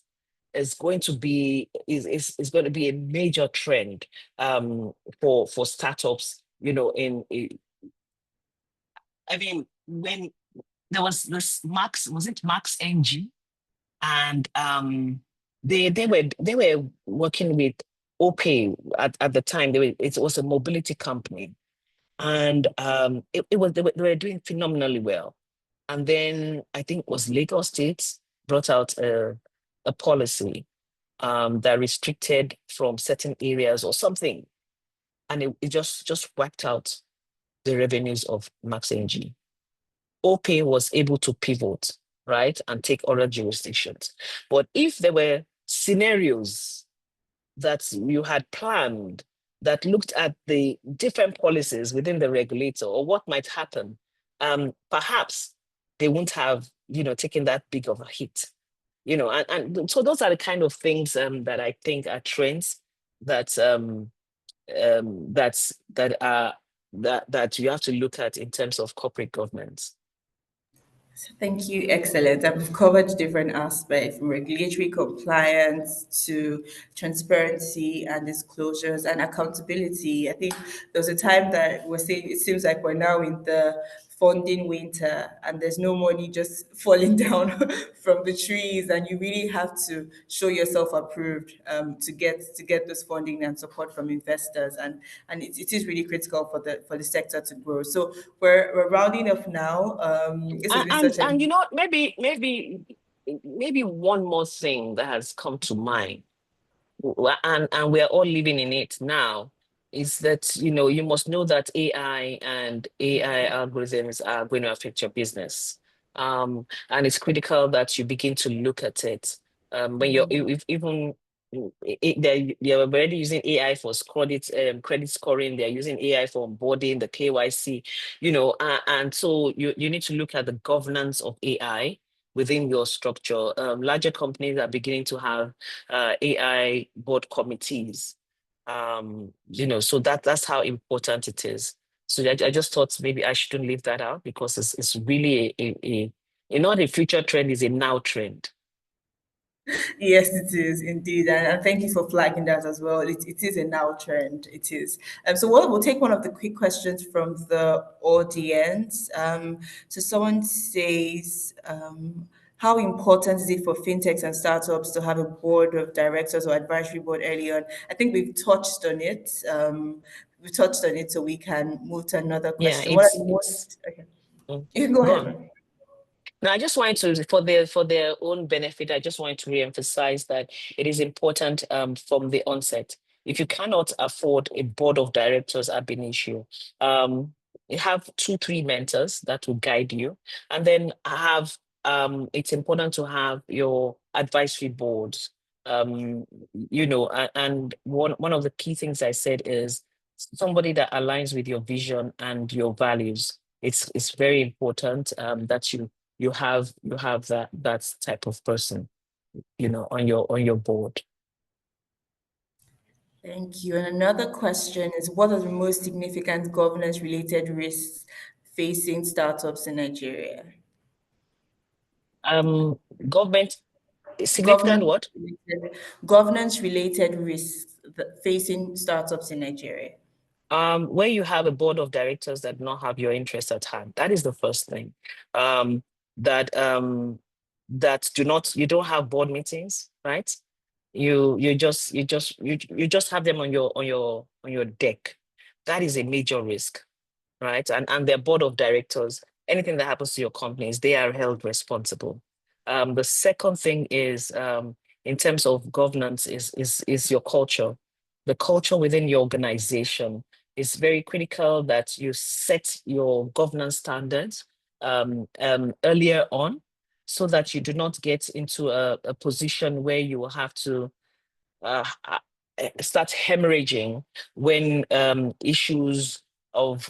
is going to be is going to be a major trend for startups. I mean, when there was this Max, was it Max NG? And they were working with OPay at the time. It was a mobility company, and they were doing phenomenally well. And then I think it was Lagos State brought out a policy that restricted from certain areas or something, and it just wiped out the revenues of MaxNG. OPay was able to pivot, right, and take other jurisdictions. But if there were scenarios that you had planned that looked at the different policies within the regulator or what might happen, perhaps they wouldn't have, taken that big of a hit. And so those are the kind of things that I think are trends that that you have to look at in terms of corporate governance. Thank you. Excellent. And we've covered different aspects from regulatory compliance to transparency and disclosures and accountability. I think there was a time that we're saying it seems like we're now in the funding winter and there's no money just falling down from the trees, and you really have to show yourself approved to get this funding and support from investors, and it is really critical for the sector to grow. So we're rounding up now. This has been such And a maybe one more thing that has come to mind, and we're all living in it now, is that you must know that AI and AI algorithms are going to affect your business, and it's critical that you begin to look at it. When you're if even they're already using AI for credit scoring. They're using AI for onboarding, the KYC, and so you need to look at the governance of AI within your structure. Larger companies are beginning to have AI board committees. So that's how important it is. So I just thought maybe I shouldn't leave that out, because it's really not a future trend, is a now trend. Yes, it is indeed, and thank you for flagging that as well. It is a now trend. It is. So we'll take one of the quick questions from the audience. So someone says, how important is it for fintechs and startups to have a board of directors or advisory board early on? I think we've touched on it. So we can move to another Yeah, question. What are the it's most? Okay, mm, you can go go on. ahead. Now, I just wanted to, for their own benefit, I just wanted to reemphasize that it is important from the onset. If you cannot afford a board of directors ab initio, you have 2, 3 mentors that will guide you, and then have it's important to have your advisory boards. And one of the key things I said is somebody that aligns with your vision and your values. It's very important that you have that type of person, on your board. Thank you. And another question is, what are the most significant governance-related risks facing startups in Nigeria? Um, Government significant what? Governance-related governance-related risks facing startups in Nigeria. Where you have a board of directors that do not have your interests at hand. That is the first thing. Um, that that do not you don't have board meetings, right? You just have them on your deck. That is a major risk, right? And their board of directors, anything that happens to your companies, they are held responsible. The second thing is, in terms of governance, is your culture. The culture within your organization is very critical that you set your governance standards earlier on, so that you do not get into a position where you will have to start hemorrhaging when issues of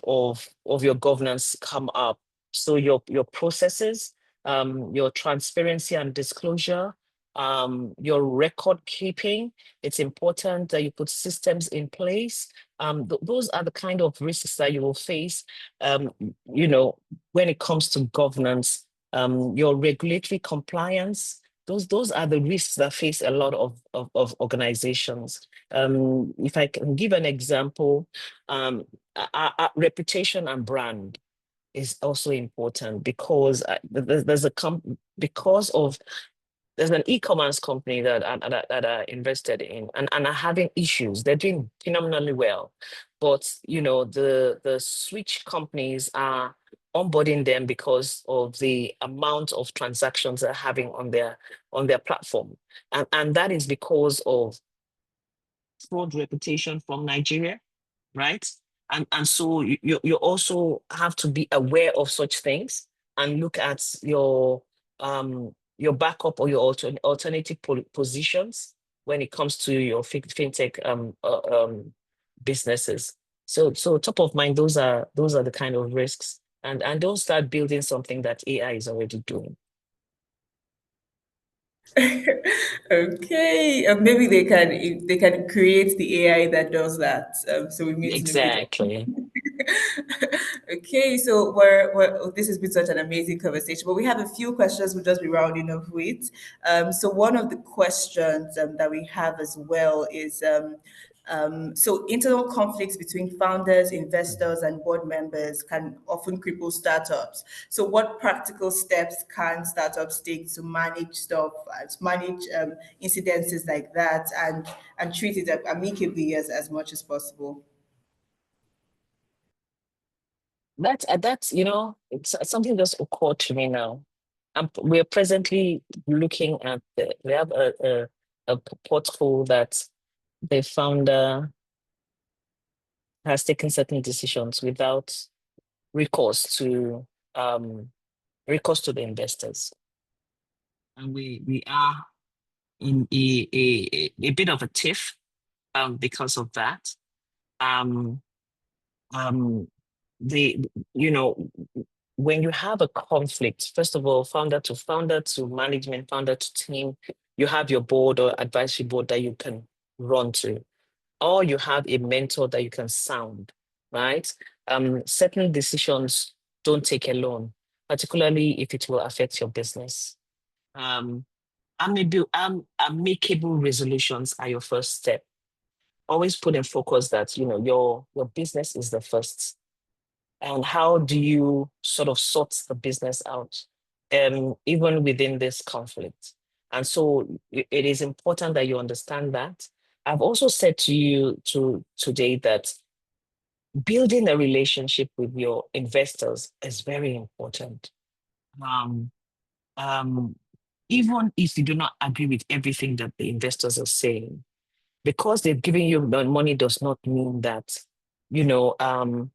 your governance come up. So your processes, your transparency and disclosure, your record keeping. It's important that you put systems in place. Those are the kind of risks that you will face. Um, you know, when it comes to governance, your regulatory compliance, those are the risks that face a lot of organizations. If I can give an example, our reputation and brand is also important, because there's an e-commerce company that I invested in, and are having issues. They're doing phenomenally well, but the switch companies are onboarding them because of the amount of transactions they're having on their platform, and that is because of fraud reputation from Nigeria, right? And so you also have to be aware of such things and look at your backup or your alternative positions when it comes to your fintech businesses. So top of mind, those are the kind of risks, and don't start building something that AI is already doing. Okay, maybe they can create the AI that does that. So we need to know which. Exactly. Okay, so this has been such an amazing conversation, but we have a few questions we'll just be rounding up with. So one of the questions that we have as well is, so internal conflicts between founders, investors, and board members can often cripple startups. So what practical steps can startups take to manage incidences like that, and treat it amicably as much as possible? It's something that's occurred to me now. We're presently looking at we have a portfolio that the founder has taken certain decisions without recourse to um recourse to the investors, and we are in a bit of a tiff because of that. Um, um, the you know when you have a conflict, first of all, founder to management, founder to team, you have your board or advisory board that you can run to, or you have a mentor that you can sound, right? Certain decisions don't take alone, particularly if it will affect your business. Um, amicable resolutions are your first step. Always put in focus that your business is the first, and how do you sort of sort the business out, even within this conflict. And so it is important that you understand that. I've also said to you today that building a relationship with your investors is very important. Um, um, Even if you do not agree with everything that the investors are saying, because they've given you the money does not mean that, you know, um,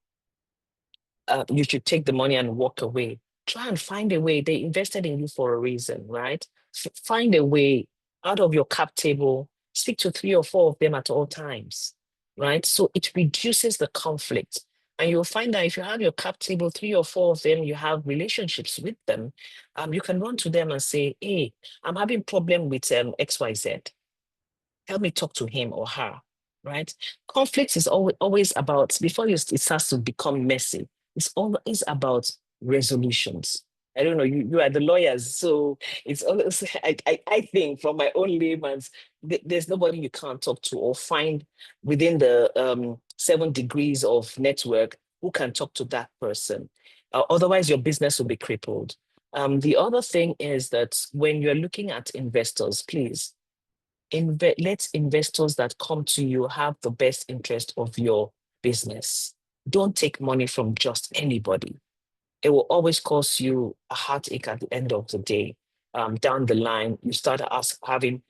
you should take the money and walk away. Try and find a way. They invested in you for a reason, right? Find a way out of your cap table. Speak to 3 or 4 of them at all times, right? So it reduces the conflict. And you'll find that if you have your cap table, 3 or 4 of them, you have relationships with them, you can run to them and say, hey, I'm having problem with XYZ. Help me talk to him or her, right? Conflict is always about, before it starts to become messy, it's always about resolutions. I don't know, you are the lawyers, so it's always, I think from my own layman's, there's nobody you can't talk to or find within the 7 degrees of network who can talk to that person. Otherwise, your business will be crippled. The other thing is that when you're looking at investors, please, let investors that come to you have the best interest of your business. Don't take money from just anybody. It will always cause you a heartache at the end of the day. Down the line, you start having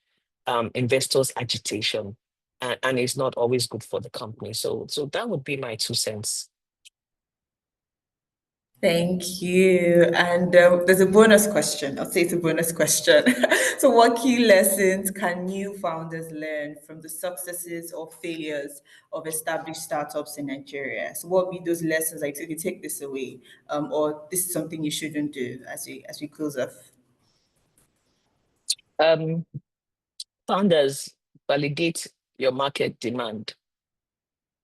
investors agitation, and it's not always good for the company. So that would be my 2 cents. Thank you. And there's a bonus question. I'll say it's a bonus question. So, what key lessons can new founders learn from the successes or failures of established startups in Nigeria? So, what would be those lessons? Like, so you take this away, or this is something you shouldn't do as we close off. Um, Founders, validate your market demand.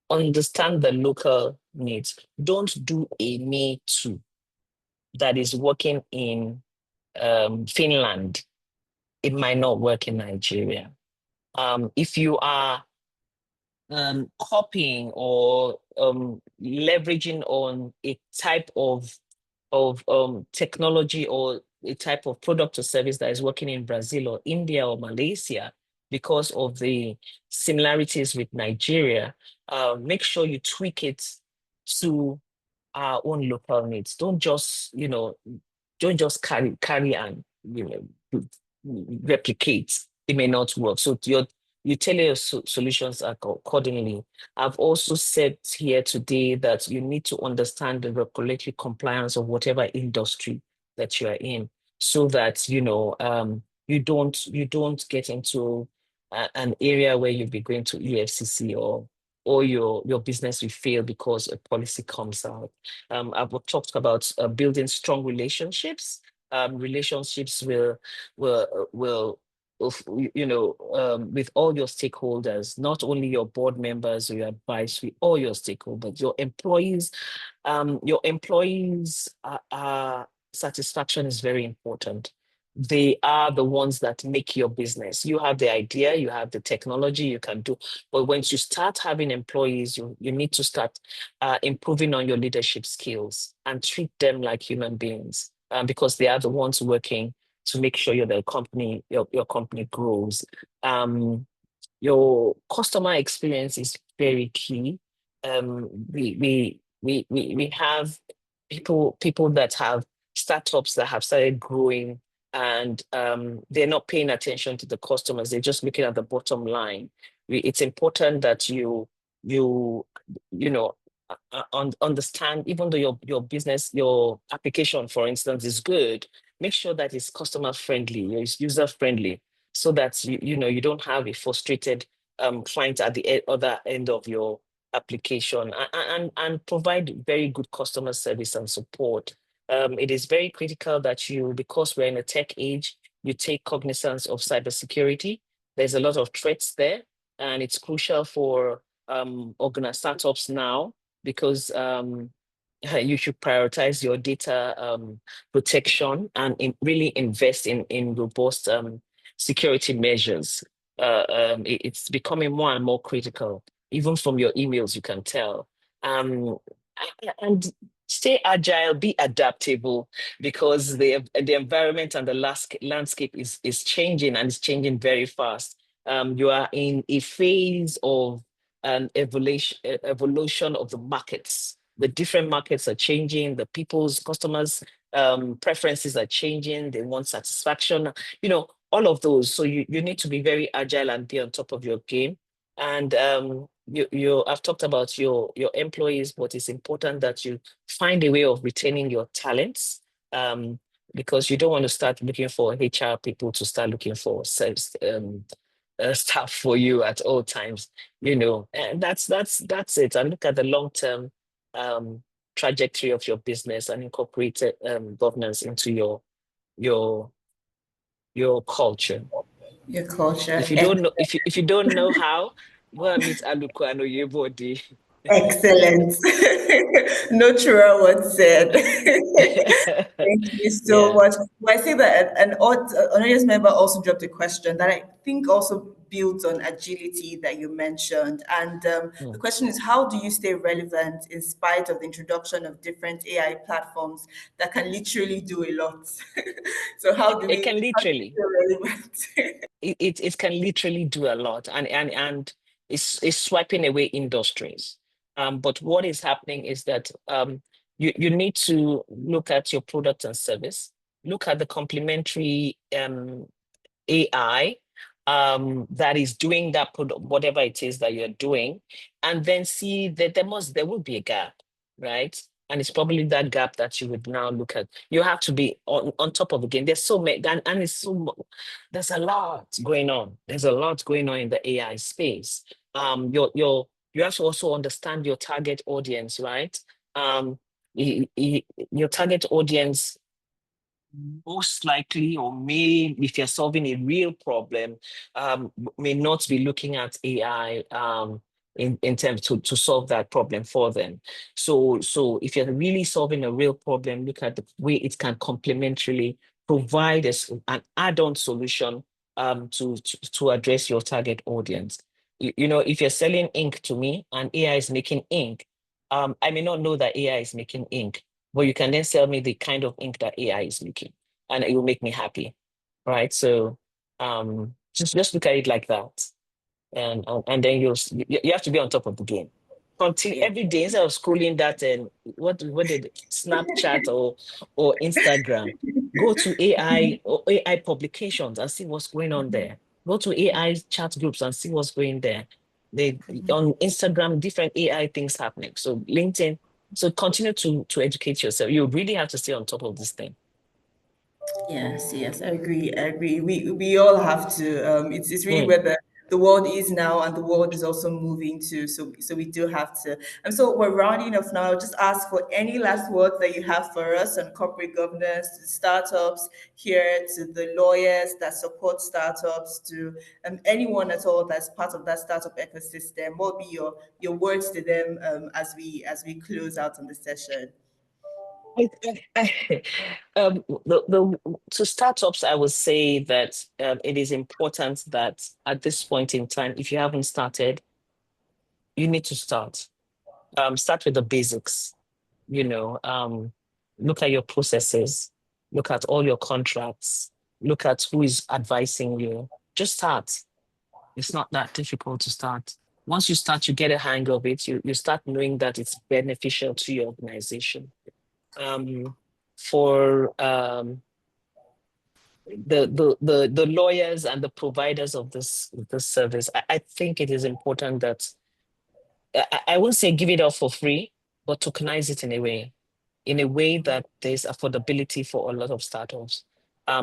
Understand the local needs. Don't do a me too that is working in Finland. It might not work in Nigeria. If you are copying or leveraging on a type of technology or a type of product or service that is working in Brazil or India or Malaysia because of the similarities with Nigeria, make sure you tweak it to our own local needs. Don't just carry and replicate. It may not work. So you tailor your solutions accordingly. I've also said here today that you need to understand the regulatory compliance of whatever industry that you are in, so that you don't get into an area where you'll be going to EFCC or your business will fail because a policy comes out. I've talked about building strong relationships. Relationships will with all your stakeholders, not only your board members or your advisory, all your stakeholders, your employees' satisfaction is very important. They are the ones that make your business. You have the idea, you have the technology, you can do. But once you start having employees, you need to start improving on your leadership skills and treat them like human beings, because they are the ones working to make sure your company grows. Um, your customer experience is very key. We have people that have startups that have started growing, and they're not paying attention to the customers. They're just looking at the bottom line. It's important that you you know understand, even though your business, your application, for instance, is good, make sure that it's customer friendly, it's user friendly, so that you don't have a frustrated client at the other end of your application, and provide very good customer service and support. It is very critical that because we're in a tech age, you take cognizance of cybersecurity. There's a lot of threats there, and it's crucial for startups now, because you should prioritize your data protection and really invest in robust security measures. It's becoming more and more critical. Even from your emails, you can tell. And stay agile, be adaptable, because the environment and the landscape is changing, and it's changing very fast. You are in a phase of an evolution of the markets. The different markets are changing. The people's customers' preferences are changing. They want satisfaction. All of those. So you need to be very agile and be on top of your game. And I've talked about your employees, but it's important that you find a way of retaining your talents, because you don't want to start looking for HR people to start looking for staff for you at all times. And that's it. And look at the long term trajectory of your business and incorporate governance into your your culture. Your culture. If you don't know, if you don't know how, go and meet Aluko and Oyebode. Excellent. No truer words said. Thank you so Yeah. much. Well, I say that an audience member also dropped a question that I think also builds on agility that you mentioned. And the Mm. question is, how do you stay relevant in spite of the introduction of different AI platforms that can literally do a lot? So It can how do we literally, stay relevant? it can literally do a lot, and it's swiping away industries. But what is happening is that you need to look at your product and service, look at the complementary AI that is doing that product, whatever it is that you're doing, and then see that there will be a gap, right? And it's probably that gap that you would now look at. You have to be on top of the game. There's so many, and there's a lot going on. There's a lot going on in the AI space. You have to also understand your target audience, right? Um, your target audience most likely, or may, if you're solving a real problem, may not be looking at AI in terms to solve that problem for them. So if you're really solving a real problem, look at the way it can complementarily provide an add-on solution to address your target audience. If you're selling ink to me and AI is making ink, I may not know that AI is making ink, but you can then sell me the kind of ink that AI is making, and it will make me happy, right? So just look at it like that, and then you have to be on top of the game. Continue Yeah. every day instead of scrolling that and what did Snapchat or Instagram. Go to AI or AI publications and see what's going on there. Go to AI chat groups and see what's going there. They on Instagram, different AI things happening. So LinkedIn. So continue to educate yourself. You really have to stay on top of this thing. Yes, yes, I agree. I agree. We all have to. It's really Mm. where the world is now, and the world is also moving to. So we do have to. And so we're rounding off now. I'll just ask for any last words that you have for us on corporate governance, to startups here, to the lawyers that support startups, to anyone at all that's part of that startup ecosystem. What will be your words to them as we close out on the session? To startups, I would say that it is important that at this point in time, if you haven't started, you need to start. Start with the basics. You know, look at your processes, look at all your contracts, look at who is advising you. Just start. It's not that difficult to start. Once you start, you get a hang of it. You start knowing that it's beneficial to your organization. For the lawyers and the providers of this service, I think it is important that I won't say give it up for free, but tokenize it in a way that there's affordability for a lot of startups.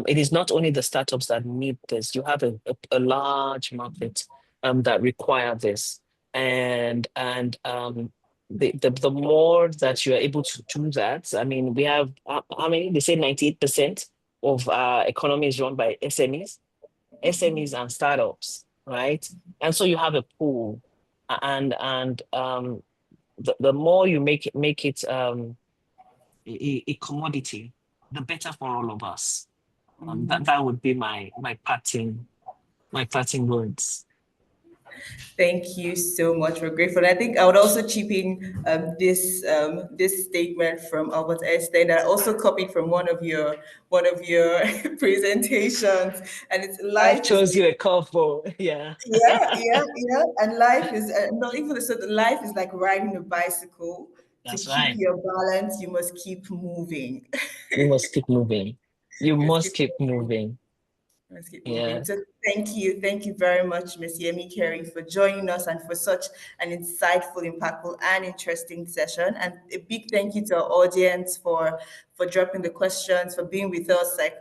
It is not only the startups that need this. You have a large market that require this, and the more that you are able to do that, I mean, we have how many? They say 98% of our economy is run by SMEs and startups, right? And so you have a pool, and the more you make it a commodity, the better for all of us. That would be my parting my parting words. Thank you so much. We're grateful. I think I would also chip in this statement from Albert Einstein that I also copied from one of your presentations, and it's Life life is chose you a curveball. Yeah. yeah, and life is not even so. The life is like riding a bicycle. To That's keep right. your balance, you must keep moving. You must keep moving. You You must must keep keep moving. Let's keep moving. Yeah. So thank you very much, Ms. Yemi Keri, for joining us and for such an insightful, impactful, and interesting session. And a big thank you to our audience for dropping the questions, for being with us. Like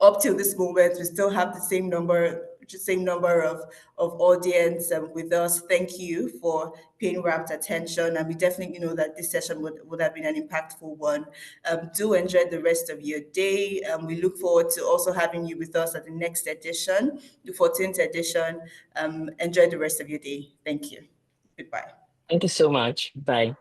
up till this moment, we still have the same number of audience with us. Thank you for paying rapt attention, and we definitely know that this session would have been an impactful one. Do enjoy the rest of your day. We look forward to also having you with us at the next edition, the 14th edition. Enjoy the rest of your day. Thank you. Goodbye. Thank you so much. Bye.